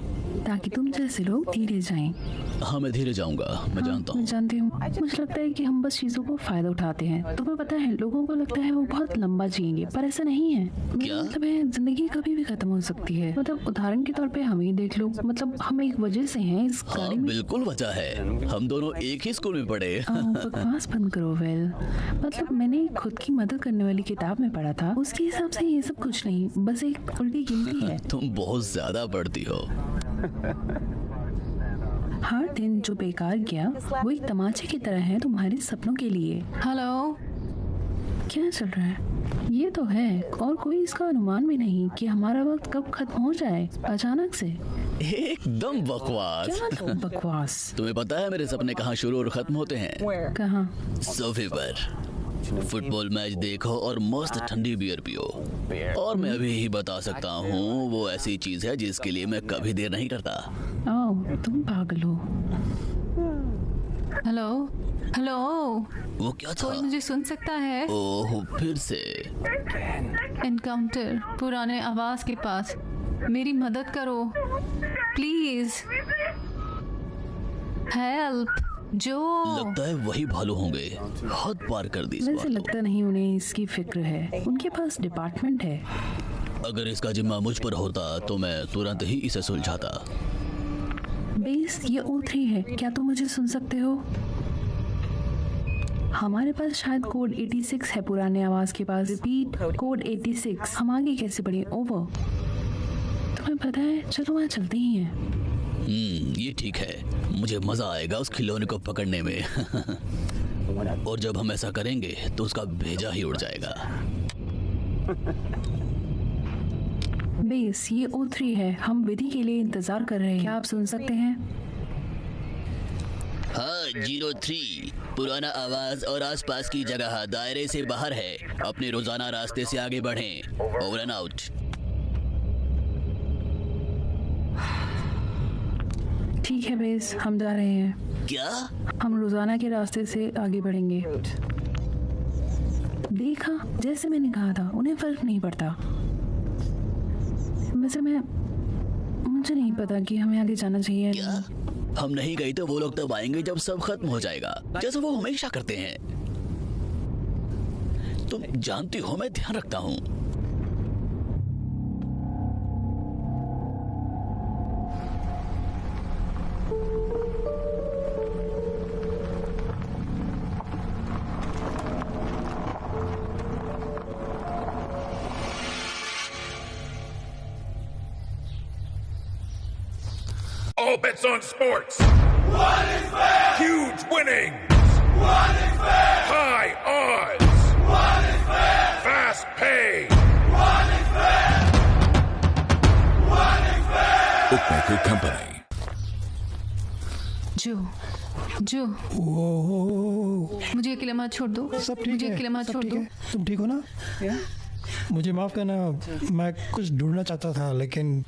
ताकि तुम जैसे लोग धीरे जाएं। हाँ, मैं धीरे जाऊंगा, मैं जानता मैं हूँ। जानती हूँ। मुझे लगता है कि हम बस चीजों को फायदा उठाते हैं। तुम्हें पता है, लोगों को लगता है वो बहुत लंबा जिएंगे, पर ऐसा नहीं है। मेरा मतलब है, जिंदगी कभी भी खत्म हो सकती है। मतलब उदाहरण के तौर पे हम ही देख लो। मतलब हम एक वजह से हैं इस हाँ, गाड़ी में। बिल्कुल वजह है। हम दोनों एक ही स्कूल में पढ़े। बकवास बंद करो वेल। मतलब मैंने खुद की मदद करने वाली किताब में पढ़ा था, उसके हिसाब से ये सब कुछ नहीं, बस एक उल्टी गिनती है। तुम बहुत ज्यादा पढ़ती हो। हर दिन जो बेकार गया वो एक तमाचे की तरह है तुम्हारे सपनों के लिए। हेलो, क्या चल रहा है? ये तो है, और कोई इसका अनुमान भी नहीं कि हमारा वक्त कब खत्म हो जाए अचानक से। एकदम बकवास। क्या बकवास? तुम्हें पता है मेरे सपने कहाँ शुरू और खत्म होते हैं? कहाँ? सोफे पर। फुटबॉल मैच देखो और मस्त ठंडी बियर पियो। और मैं अभी ही बता सकता हूँ, वो ऐसी चीज है जिसके लिए मैं कभी देर नहीं करता। आओ, तुम पागल हो। हेलो हेलो, वो क्या था? कोई मुझे सुन सकता है? ओह, फिर से एनकाउंटर पुराने आवास के पास। मेरी मदद करो प्लीज। हेल्प। जो लगता है वही भालू होंगे। हद पार कर दी इस वैसे बार तो। लगता नहीं उन्हें इसकी फिक्र है। उनके पास डिपार्टमेंट है। अगर इसका जिम्मा मुझ पर होता तो मैं तुरंत ही इसे सुलझाता। बेस, ये O3 है। क्या तुम मुझे सुन सकते हो? हमारे पास शायद कोड 86 है पुराने आवाज के पास। Repeat code 86। हम आगे कैसे बढ़े? ओवर। तुम्हें पता है, चलो वहाँ चलते ही हैं। ये ठीक है, मुझे मजा आएगा उस खिलौने को पकड़ने में। और जब हम ऐसा करेंगे तो उसका भेजा ही उड़ जाएगा। बेस, ये O3 है। हम विधि के लिए इंतजार कर रहे हैं। क्या आप सुन सकते हैं? हाँ, 03 पुराना आवाज और आसपास की जगह दायरे से बाहर है। अपने रोजाना रास्ते से आगे बढ़ें। Over and out. ठीक है बेस, हम जा रहे हैं। क्या? हम रोजाना के रास्ते से आगे बढ़ेंगे। देखा, जैसे मैंने कहा था, उन्हें फर्क नहीं पड़ता। वैसे मुझे नहीं पता कि हमें आगे जाना चाहिए। क्या? हम नहीं गए तो वो लोग तब आएंगे जब सब खत्म हो जाएगा, जैसे वो हमेशा करते हैं। तुम जानती हो मैं ध्यान रखता हूँ। All bets on sports. What is fair? Huge winnings. What is fair? High odds. What is fair? Fast pay. What is fair? What is fair? Bookmaker Company. जो मुझे अकेले मत छोड़ दो। सब ठीक मुझे है, अकेले मत सब छोड़ ठीक दो। है। तुम ठीक हो ना? मुझे माफ करना, मैं कुछ ढूंढना चाहता था, लेकिन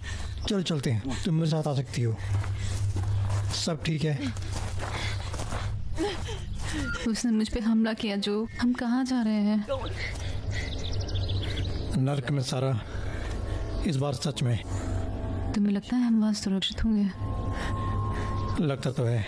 चलो चलते हैं। तुम मेरे साथ आ सकती हो। सब ठीक है। उसने मुझ पे हमला किया। जो हम कहाँ जा रहे हैं? नर्क में सारा, इस बार सच में। तुम्हें लगता है हम वहाँ सुरक्षित होंगे? लगता तो है।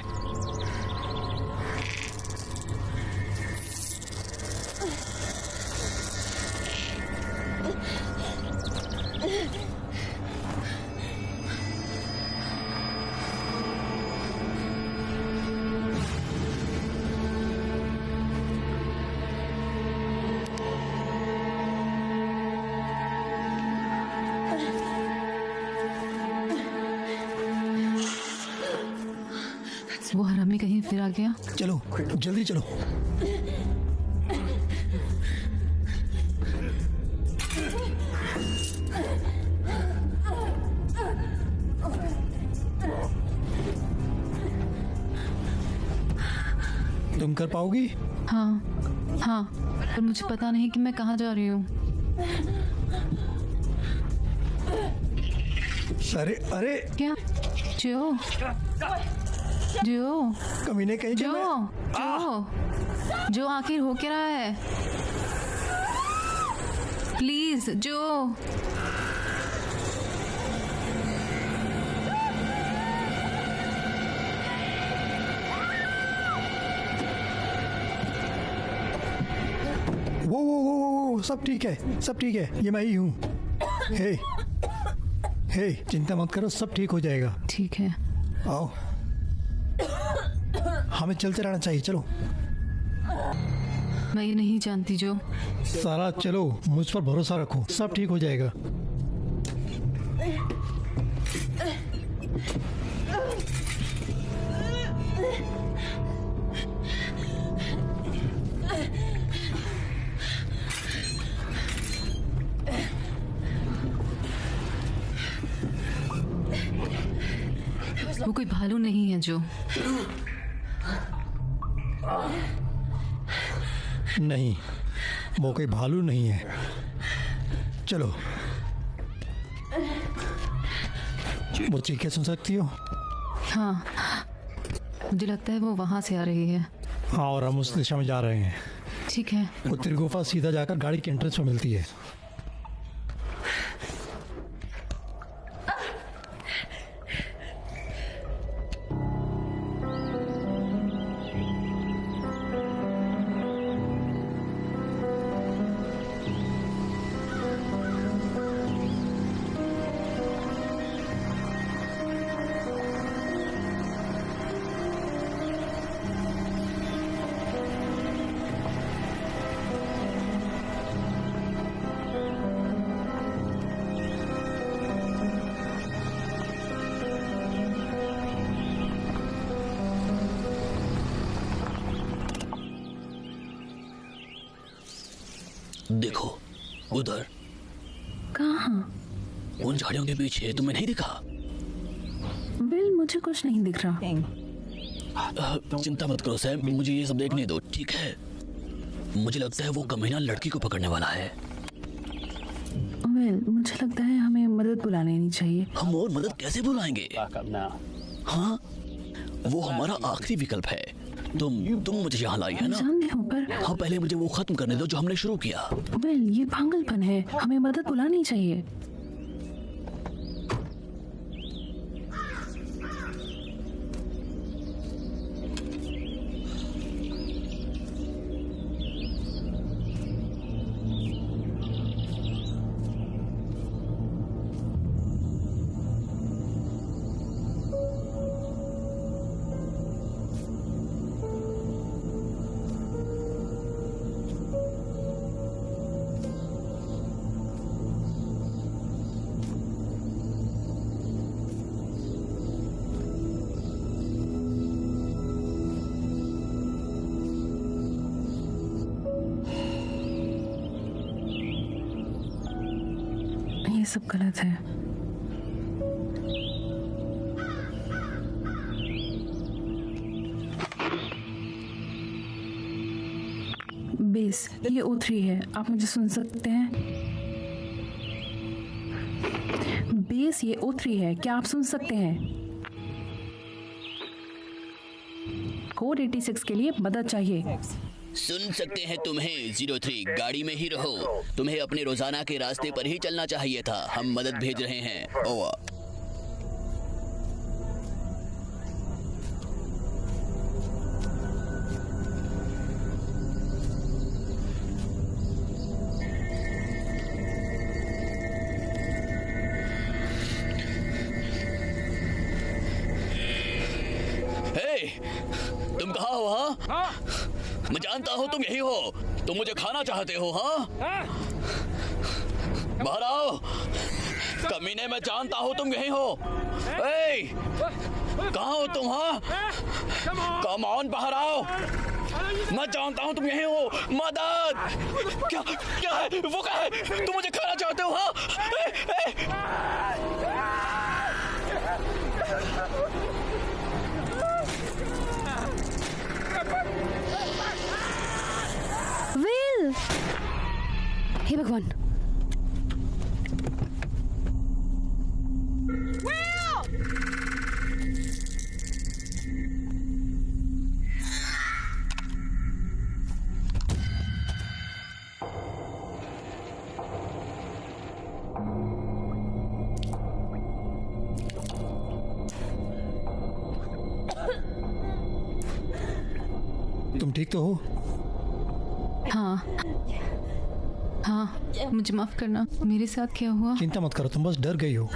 वो हरामी कहीं फिर आ गया। चलो जल्दी चलो। तुम कर पाओगी? हाँ, पर मुझे पता नहीं कि मैं कहाँ जा रही हूँ। अरे क्या? जो कमीने कहीं जो आखिर हो क्या रहा है? प्लीज जो। वो सब ठीक है, सब ठीक है। ये मैं ही हूँ। हे, चिंता मत करो, सब ठीक हो जाएगा। ठीक है, आओ। हमें चलते रहना चाहिए। चलो। मैं ये नहीं जानती जो। सारा चलो, मुझ पर भरोसा रखो, सब ठीक हो जाएगा। वो कोई भालू नहीं है जो। नहीं, वो कोई भालू नहीं है। चलो। वो चीखें सुन सकती हो? हाँ, मुझे लगता है वो वहाँ से आ रही है। हाँ, और हम उस दिशा में जा रहे हैं। ठीक है। उत्तरी गुफा सीधा जाकर गाड़ी के एंट्रेंस में मिलती है। देखो उधर। कहाँ? उन झाड़ियों के पीछे तुम्हें नहीं दिखा? बिल, मुझे कुछ नहीं दिख रहा। चिंता मत करो सैम, मुझे ये सब देखने दो, ठीक है? मुझे लगता है वो कमीना लड़की को पकड़ने वाला है। बिल, मुझे लगता है हमें मदद बुला लेनी चाहिए। हम और मदद कैसे बुलाएंगे? हाँ, वो हमारा आखिरी विकल्प है। तुम मुझे यहाँ लाई है ना? जानती हूँ, पर हाँ, पहले मुझे वो खत्म करने दो जो हमने शुरू किया। बिल, ये पागलपन है, हमें मदद बुलानी चाहिए। ये सब गलत है। बेस, ये O3 है, आप मुझे सुन सकते हैं? बेस, ये O3 है, क्या आप सुन सकते हैं? कोड 86 के लिए मदद चाहिए। सुन सकते हैं तुम्हें 03, गाड़ी में ही रहो। तुम्हें अपने रोजाना के रास्ते पर ही चलना चाहिए था। हम मदद भेज रहे हैं। ओवर। तुम कहाँ हो? हाँ, मैं जानता हूँ तुम यही हो। तुम मुझे खाना चाहते हो? हाँ, बाहर आओ कमीने, मैं जानता हूँ तुम यही हो। कहाँ हो तुम? हाँ, कम ऑन, बाहर आओ, मैं जानता हूँ तुम यही हो। मदद! क्या क्या है वो? क्या है? तुम मुझे खाना चाहते हो? हाँ, विल! हे भगवान! तुम ठीक तो हो? हाँ हाँ, मुझे माफ करना। मेरे साथ क्या हुआ? चिंता मत करो, तुम बस डर गई हो।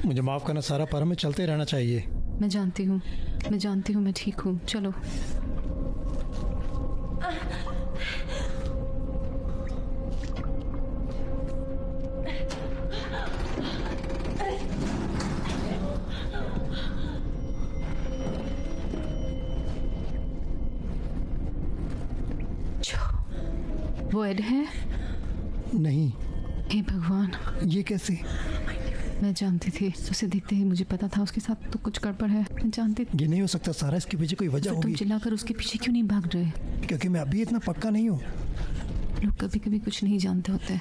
मुझे माफ करना, सारा पर में चलते रहना चाहिए। मैं जानती हूँ, मैं ठीक हूँ। चलो। वो एड है? नहीं। हे भगवान, ये कैसे? मैं जानती थी, उसे देखते ही मुझे पता था उसके साथ तो कुछ गड़बड़ है। मैं जानती थी। ये नहीं हो सकता सारा, इसके पीछे कोई वजह होगी। तुम चिल्लाकर उसके पीछे क्यों नहीं भाग रहे? क्योंकि मैं अभी इतना पक्का नहीं हूँ। लोग कभी कभी कुछ नहीं जानते होते।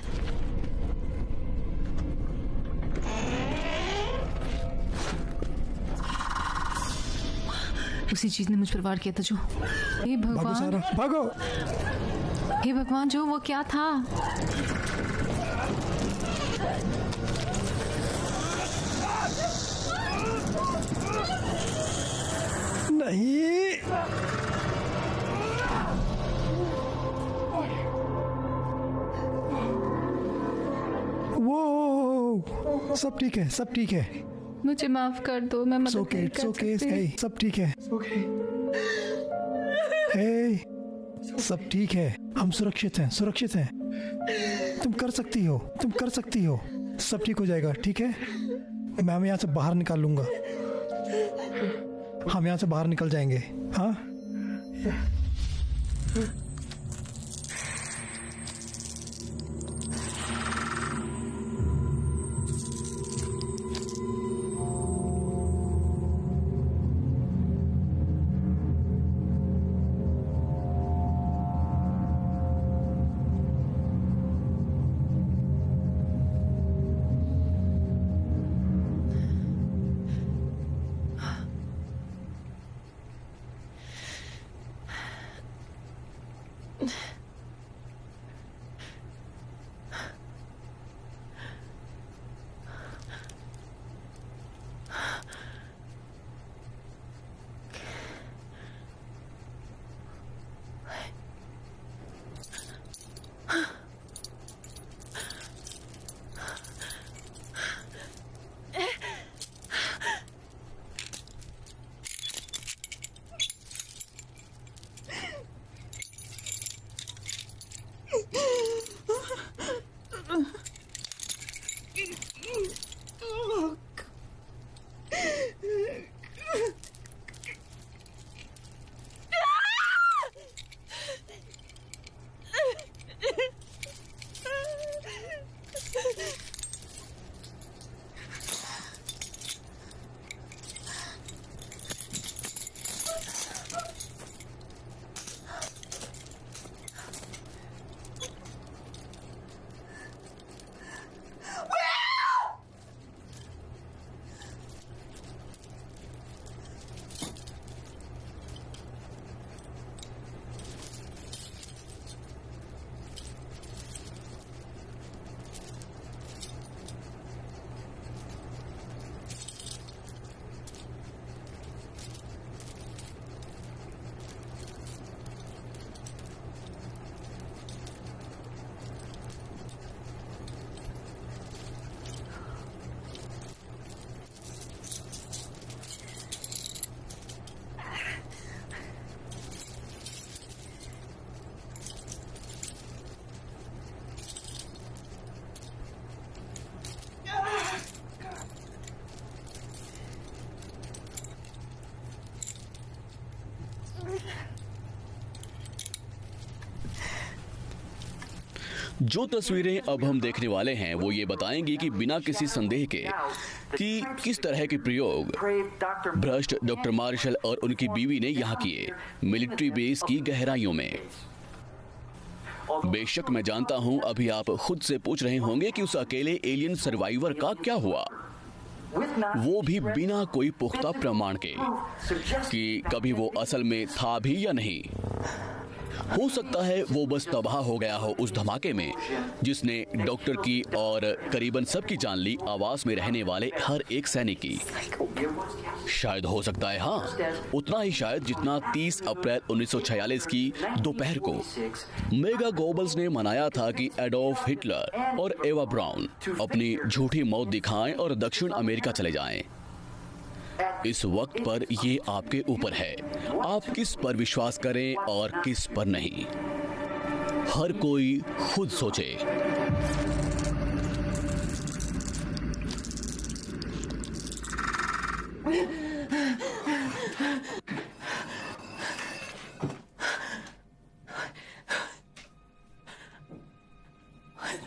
उसी चीज ने मुझ पर वार किया था जो। हे भागो भगवान, सारा, भागो! हे भगवान, जो वो क्या था? नहीं! वो सब ठीक है, सब ठीक है। मुझे माफ कर दो, मैं मदद नहीं कर सकती। hey, सब ठीक है। hey, सब ठीक है, हम सुरक्षित हैं, सुरक्षित हैं। तुम कर सकती हो, तुम कर सकती हो। सब ठीक हो जाएगा, ठीक है? मैं हमें यहाँ से बाहर निकाल लूंगा। हम यहाँ से बाहर निकल जाएंगे। हाँ, जो तस्वीरें अब हम देखने वाले हैं वो ये बताएंगी कि बिना किसी संदेह के कि किस तरह के प्रयोग भ्रष्ट डॉक्टर मार्शल और उनकी बीवी ने यहाँ किए मिलिट्री बेस की गहराइयों में। बेशक मैं जानता हूँ अभी आप खुद से पूछ रहे होंगे कि उस अकेले एलियन सर्वाइवर का क्या हुआ, वो भी बिना कोई पुख्ता प्रमाण के कि कभी वो असल में था भी या नहीं। हो सकता है वो बस तबाह हो गया हो उस धमाके में जिसने डॉक्टर की और करीबन सबकी जान ली, आवास में रहने वाले हर एक सैनिक की। शायद हो सकता है, हाँ, उतना ही शायद जितना 30 अप्रैल 1946 की दोपहर को मेगा गोबल्स ने मनाया था कि एडोल्फ हिटलर और एवा ब्राउन अपनी झूठी मौत दिखाएं और दक्षिण अमेरिका चले जाएं। इस वक्त पर ये आपके ऊपर है, आप किस पर विश्वास करें और किस पर नहीं। हर कोई खुद सोचे।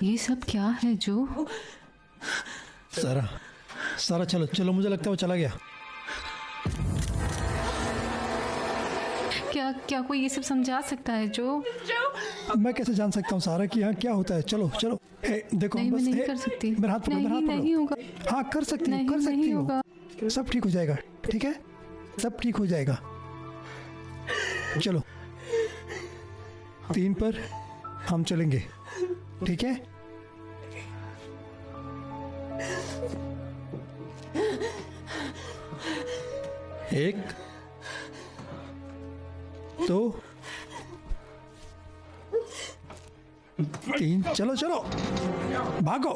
ये सब क्या है जो? सारा चलो चलो, मुझे लगता है वो चला गया। क्या कोई ये सब समझा सकता है जो? मैं कैसे जान सकता हूँ सारा कि यहाँ क्या होता है? चलो चलो, देखो नहीं, बस मैं नहीं कर सकती। मेरा हाथ पकड़ो, मेरा हाथ नहीं होगा। हाँ कर सकती हो, कर सकती हो। सब ठीक हो जाएगा, ठीक है, सब ठीक हो जाएगा। चलो 3 पर हम चलेंगे, ठीक है? एक, 2, 3, चलो चलो भागो।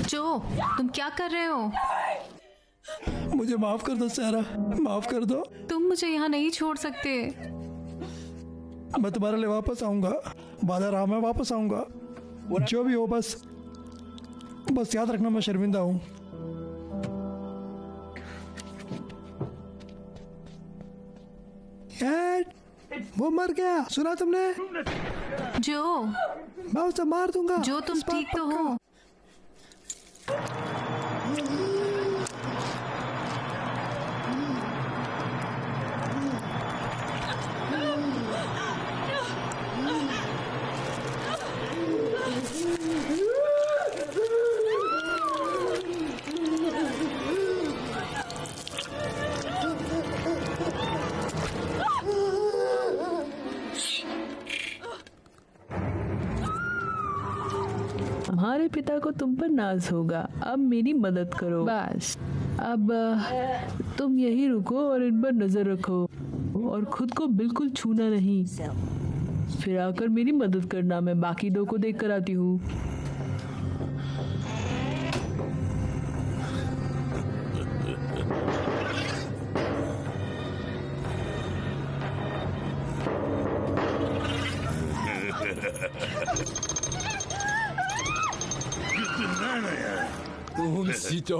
जो तुम क्या कर रहे हो? मुझे माफ कर दो सारा, माफ कर दो। तुम मुझे यहाँ नहीं छोड़ सकते। मैं तुम्हारे लिए वापस आऊंगा, वादा रहा, मैं वापस आऊंगा। जो भी हो, बस याद रखना मैं शर्मिंदा हूं। वो मर गया, सुना तुमने? जो मैं उसे मार दूंगा। जो तुम ठीक तो हो? हमारे पिता को तुम पर नाज होगा। अब मेरी मदद करो बस। अब तुम यही रुको और इन पर नजर रखो और खुद को बिल्कुल छूना नहीं। फिर आकर मेरी मदद करना, मैं बाकी 2 को देख कर आती हूँ। Sito.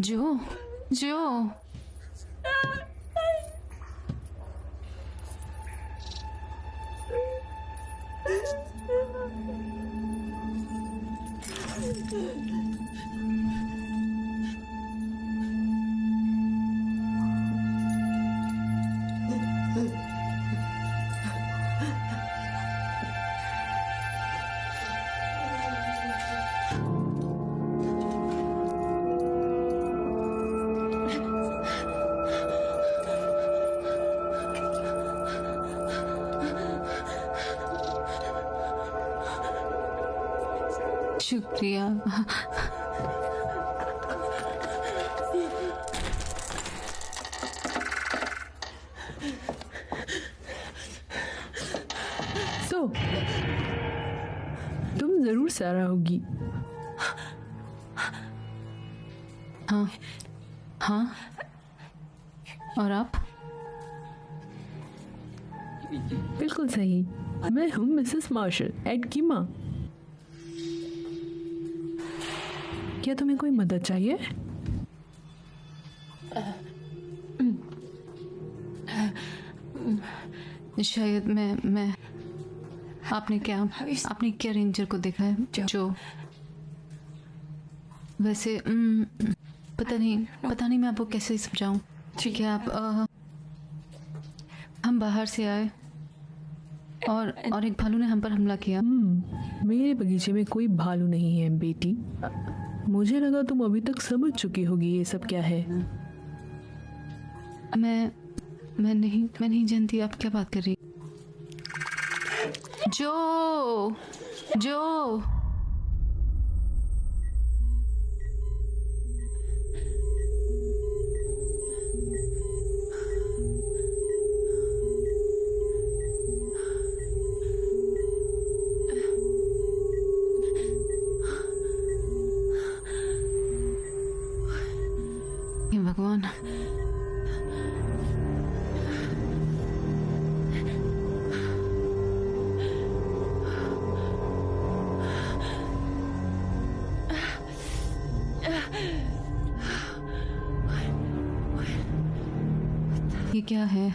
जो शुक्रिया। तो तुम जरूर सारा होगी। हाँ हाँ, और आप? बिल्कुल सही, मैं हूँ मिसेस मार्शल एड कीमा। क्या तुम्हें कोई मदद चाहिए? शायद मैं आपने क्या रेंजर को देखा है जो वैसे पता नहीं मैं आपको कैसे समझाऊं। ठीक है, आप हम बाहर से आए और एक भालू ने हम पर हमला किया। मेरे बगीचे में कोई भालू नहीं है बेटी। मुझे लगा तुम अभी तक समझ चुकी होगी ये सब क्या है। मैं नहीं जानती आप क्या बात कर रही। जो भगवान, ये क्या है?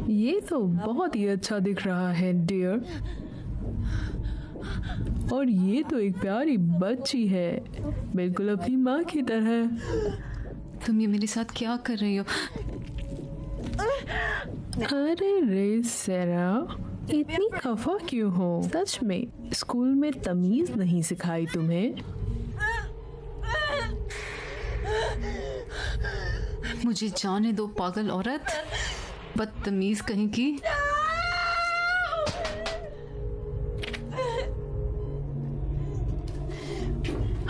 ये तो बहुत ही अच्छा दिख रहा है डियर। और ये तो एक प्यारी बच्ची है, बिल्कुल अपनी माँ की तरह। तुम ये मेरे साथ क्या कर रही हो? अरे रे सेरा, इतनी खफा क्यों हो? सच में स्कूल में तमीज नहीं सिखाई तुम्हें? मुझे जाने दो पागल औरत, बदतमीज कहीं की।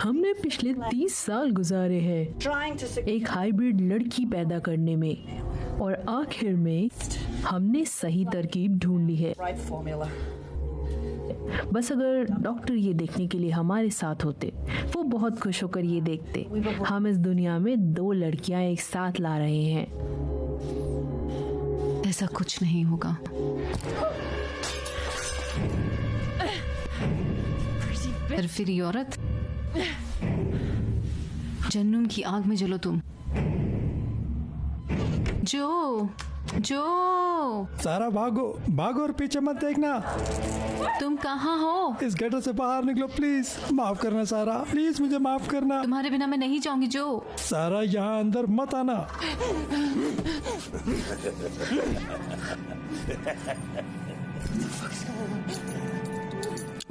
हमने पिछले 30 साल गुजारे हैं एक हाइब्रिड लड़की पैदा करने में, और आखिर में हमने सही तरकीब ढूंढ ली है। बस अगर डॉक्टर ये देखने के लिए हमारे साथ होते, वो बहुत खुश होकर ये देखते हम इस दुनिया में 2 लड़कियां एक साथ ला रहे हैं। ऐसा कुछ नहीं होगा। फिर औरत, जन्नूम की आग में जलो तुम। जो सारा भागो और पीछे मत देखना। तुम कहाँ हो? इस गटर से बाहर निकलो प्लीज। माफ करना सारा, प्लीज मुझे माफ करना। तुम्हारे बिना मैं नहीं जाऊंगी। जो सारा यहाँ अंदर मत आना।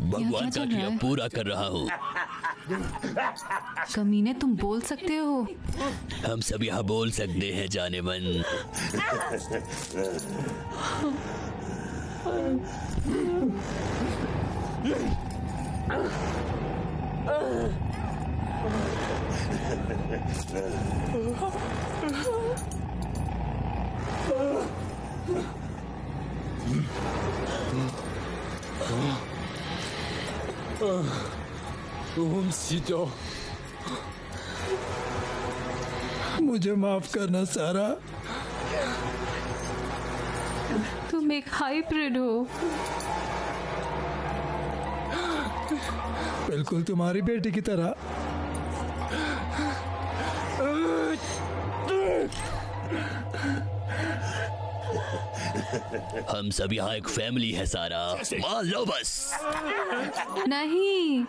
भगवान का क्रिया पूरा कर रहा हूँ। कमीने, तुम बोल सकते हो। हम सब यहाँ बोल सकते हैं जाने मन। मुझे माफ करना सारा। तुम एक हाइब्रिड हो। बिल्कुल तुम्हारी बेटी की तरह। हम सब यहाँ एक फैमिली है सारा, मान लो बस। नहीं,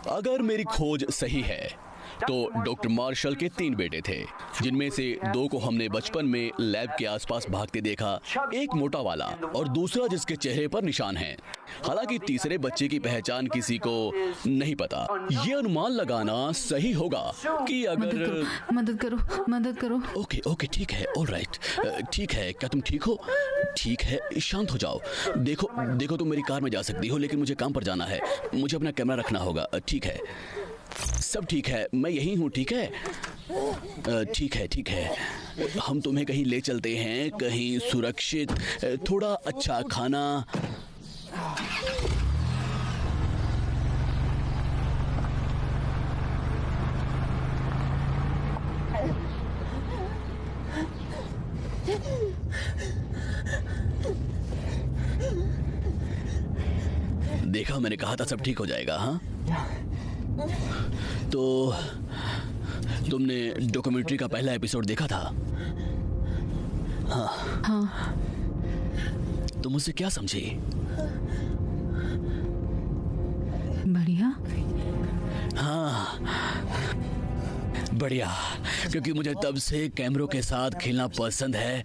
अगर मेरी खोज सही है तो डॉक्टर मार्शल के 3 बेटे थे, जिनमें से 2 को हमने बचपन में लैब के आसपास भागते देखा, एक मोटा वाला और दूसरा जिसके चेहरे पर निशान हैं। हालांकि तीसरे बच्चे की पहचान किसी को नहीं पता। ये अनुमान लगाना सही होगा कि अगर मदद करो। ओके ठीक है, ऑलराइट, ठीक है। क्या तुम ठीक हो? ठीक है, शांत हो जाओ। देखो तुम मेरी कार में जा सकती हो, लेकिन मुझे काम पर जाना है, मुझे अपना कैमरा रखना होगा। ठीक है, सब ठीक है, मैं यही हूँ। ठीक है, ठीक है। हम तुम्हें कहीं ले चलते हैं, कहीं सुरक्षित, थोड़ा अच्छा खाना। देखा, मैंने कहा था सब ठीक हो जाएगा। हाँ, तो तुमने डॉक्यूमेंट्री का पहला एपिसोड देखा था? हाँ। तुम उससे क्या समझी? बढ़िया। हाँ, बढ़िया, क्योंकि मुझे तब से कैमरों के साथ खेलना पसंद है,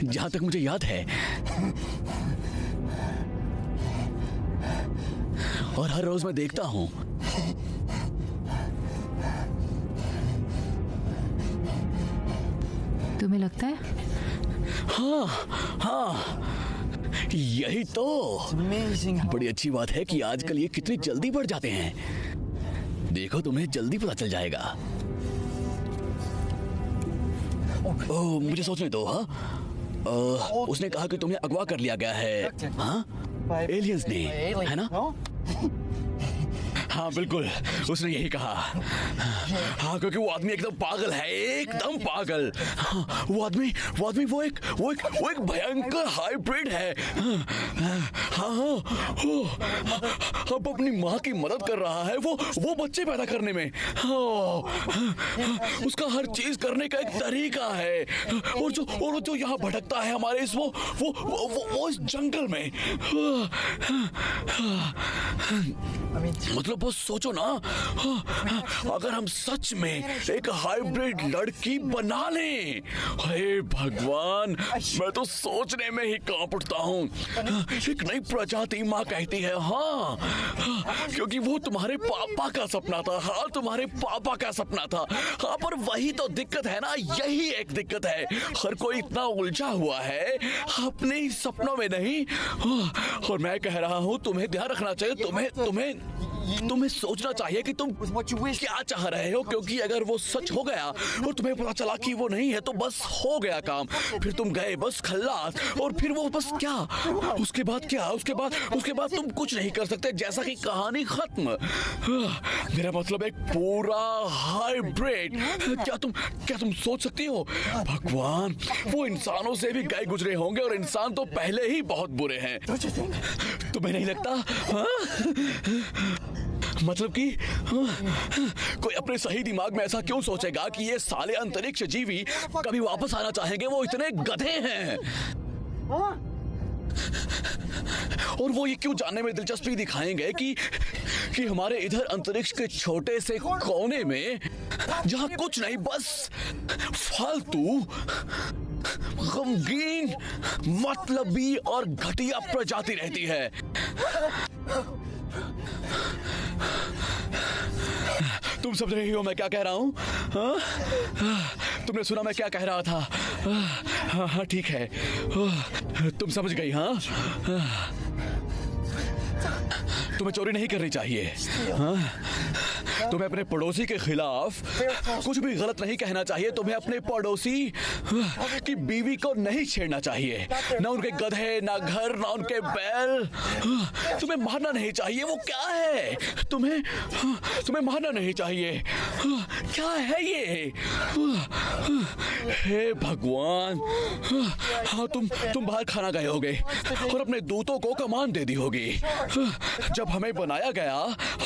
जहां तक मुझे याद है। और हर रोज मैं देखता हूं। तुम्हें लगता है? हाँ, यही तो बड़ी अच्छी बात है कि आजकल ये कितनी जल्दी बढ़ जाते हैं। देखो, तुम्हें जल्दी पता चल जाएगा। ओह, मुझे सोचने दो। हाँ, उसने कहा कि तुम्हें अगवा कर लिया गया है। हाँ, एलियंस ने, है ना? हाँ बिल्कुल, उसने यही कहा। हाँ, क्योंकि वो आदमी एकदम पागल है, एकदम पागल। हाँ, वो आदमी वो एक भयंकर हाइब्रिड है। हाँ, अब अपनी माँ की मदद कर रहा है वो बच्चे पैदा करने में। उसका हर चीज करने का एक तरीका है। और जो यहाँ भटकता है हमारे इस वो इस जंगल में। मतलब बस सोचो ना, अगर हम सच में एक हाइब्रिड लड़की बना लें। हे भगवान, मैं तो सोचने में ही कांप उठता हूँ। एक नई प्रजाति, माँ कहती है। हाँ, क्योंकि वो तुम्हारे पापा का सपना था। हाँ, तुम्हारे पापा का सपना था। हाँ, पर वही तो दिक्कत है ना, यही एक दिक्कत है। हर कोई इतना उलझा हुआ है अपने ही सपनों में नहीं। और मैं कह रहा हूँ, तुम्हें ध्यान रखना चाहिए। तुम्हें सोचना चाहिए कि तुम क्या चाह रहे हो, क्योंकि अगर वो सच हो गया और तुम्हें पता चला कि वो नहीं है, तो बस हो गया काम। फिर तुम गए बस खल्लास, और फिर वो बस क्या, उसके बाद क्या, उसके बाद तुम कुछ नहीं कर सकते, जैसा कि कहानी खत्म। मेरा मतलब एक पूरा हाइब्रिड। क्या तुम सोच सकती हो? भगवान, वो इंसानों से भी गए गुजरे होंगे, और इंसान तो पहले ही बहुत बुरे हैं। तुम्हें नहीं लगता? मतलब कि कोई अपने सही दिमाग में ऐसा क्यों सोचेगा कि ये साले अंतरिक्ष जीवी कभी वापस आना चाहेंगे? वो इतने गधे हैं। और वो ये क्यों जानने में दिलचस्पी दिखाएंगे कि हमारे इधर अंतरिक्ष के छोटे से कोने में, जहां कुछ नहीं, बस फालतू, गमगीन, मतलबी और घटिया प्रजाति रहती है। तुम समझ रही हो मैं क्या कह रहा हूँ? तुमने सुना मैं क्या कह रहा था? हाँ, ठीक है, तुम समझ गई। हाँ, तुम्हें चोरी नहीं करनी चाहिए। हाँ, तुम्हें अपने पड़ोसी के खिलाफ कुछ भी गलत नहीं कहना चाहिए। तुम्हें अपने पड़ोसी की बीवी को नहीं छेड़ना चाहिए, ना उनके गधे, ना घर, ना उनके बैल। तुम्हें मारना नहीं चाहिए। वो क्या है? तुम्हें मारना नहीं चाहिए। क्या है ये? हे भगवान। हाँ, तुम बाहर खाना गए होगे और अपने दूतों को कमान दे दी होगी। जब हमें बनाया गया,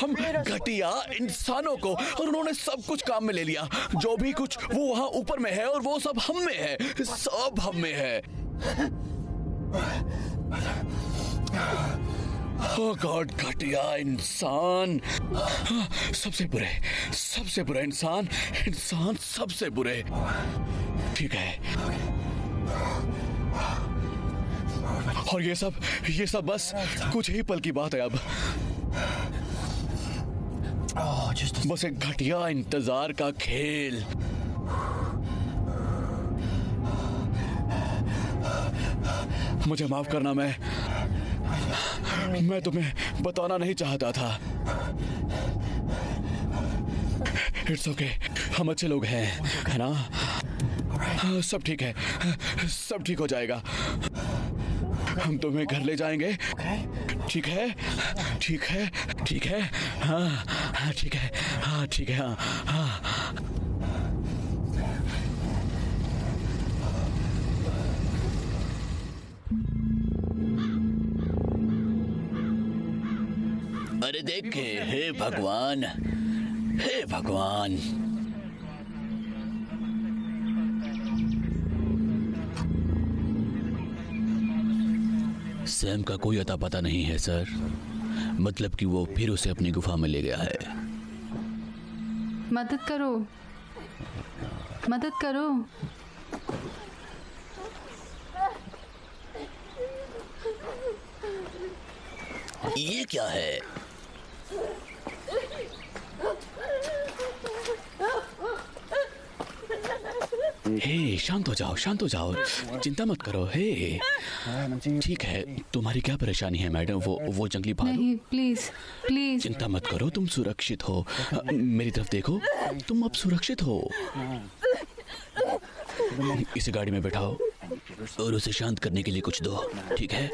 हम घटिया इंसानों को, और उन्होंने सब कुछ काम में ले लिया। जो भी कुछ वो वहां ऊपर में है, और वो सब हम में है, सब हम में है। ओह गॉड, घटिया इंसान, सबसे बुरे इंसान सबसे बुरे। ठीक है, और ये सब बस कुछ ही पल की बात है अब। बस एक घटिया इंतजार का खेल। मुझे माफ करना, मैं तुम्हें बताना नहीं चाहता था। इट्स ओके, हम अच्छे लोग हैं, है ना? सब ठीक है, सब ठीक हो जाएगा। हम तुम्हें घर ले जाएंगे, ठीक है? ठीक है, ठीक है, हाँ ठीक है, हाँ ठीक है, हाँ। अरे देखे, हे भगवान, हे भगवान। सैम का कोई अता पता नहीं है सर। मतलब कि वो फिर उसे अपनी गुफा में ले गया है। मदद करो, मदद करो। ये क्या है? हे, शांत हो जाओ, शांत हो जाओ, चिंता मत करो। हे, ठीक है, तुम्हारी क्या परेशानी है मैडम? वो जंगली भालू? नहीं, प्लीज प्लीज। चिंता मत करो, तुम सुरक्षित हो। मेरी तरफ देखो, तुम अब सुरक्षित हो। इसे गाड़ी में बैठाओ और उसे शांत करने के लिए कुछ दो, ठीक है?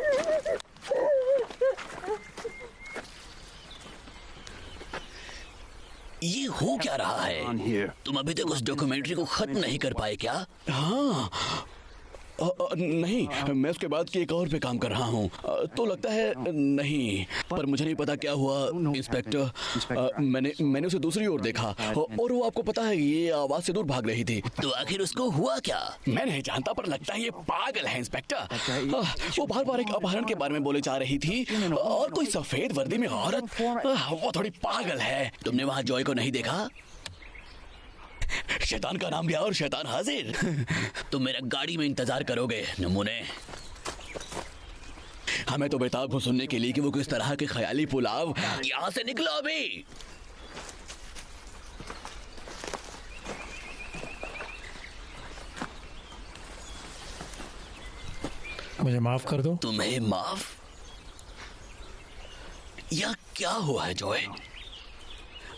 ये हो क्या रहा है? तुम अभी तक उस डॉक्यूमेंट्री को खत्म नहीं कर पाए क्या? हाँ, नहीं, मैं उसके बाद की एक और पे काम कर रहा हूँ। तो लगता है नहीं, पर मुझे नहीं पता क्या हुआ इंस्पेक्टर। मैंने उसे दूसरी ओर देखा और वो आपको पता है ये आवाज से दूर भाग रही थी। तो आखिर उसको हुआ क्या? मैं नहीं जानता, पर लगता है ये पागल है इंस्पेक्टर। वो बार बार एक अपहरण के बारे में बोले जा रही थी और कोई सफेद वर्दी में औरत, वो थोड़ी पागल है। तुमने वहाँ जॉय को नहीं देखा? शैतान का नाम लिया और शैतान हाजिर। तुम मेरा गाड़ी में इंतजार करोगे नमूने। हमें तो बेताब हो सुनने के लिए कि वो किस तरह के ख्याली पुलाव। यहाँ से निकलो अभी। मुझे माफ कर दो। तुम्हें माफ? या क्या हुआ है जॉय?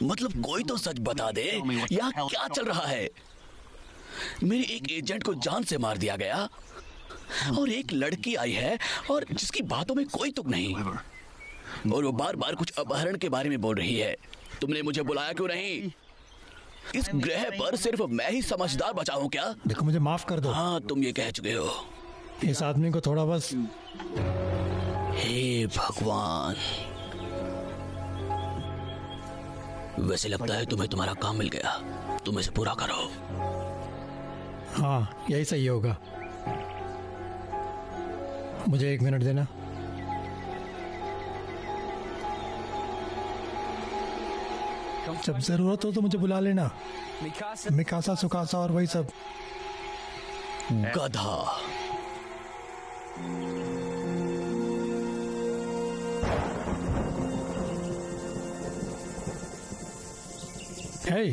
मतलब कोई तो सच बता दे, यहाँ क्या चल रहा है? मेरे एक एजेंट को जान से मार दिया गया और एक लड़की आई है और जिसकी बातों में कोई तुक नहीं, और वो बार बार कुछ अपहरण के बारे में बोल रही है। तुमने मुझे बुलाया क्यों नहीं? इस ग्रह पर सिर्फ मैं ही समझदार बचा हूँ क्या? देखो, मुझे माफ कर दो। हाँ, तुम ये कह चुके हो। इस आदमी को थोड़ा बस। हे भगवान, वैसे लगता है तुम्हें तुम्हारा काम मिल गया। तुम इसे पूरा करो। हाँ, यही सही होगा। मुझे 1 मिनट देना। जब जरूरत हो तो मुझे बुला लेना। मिकासा, सुकासा और वही सब। गधा। हे,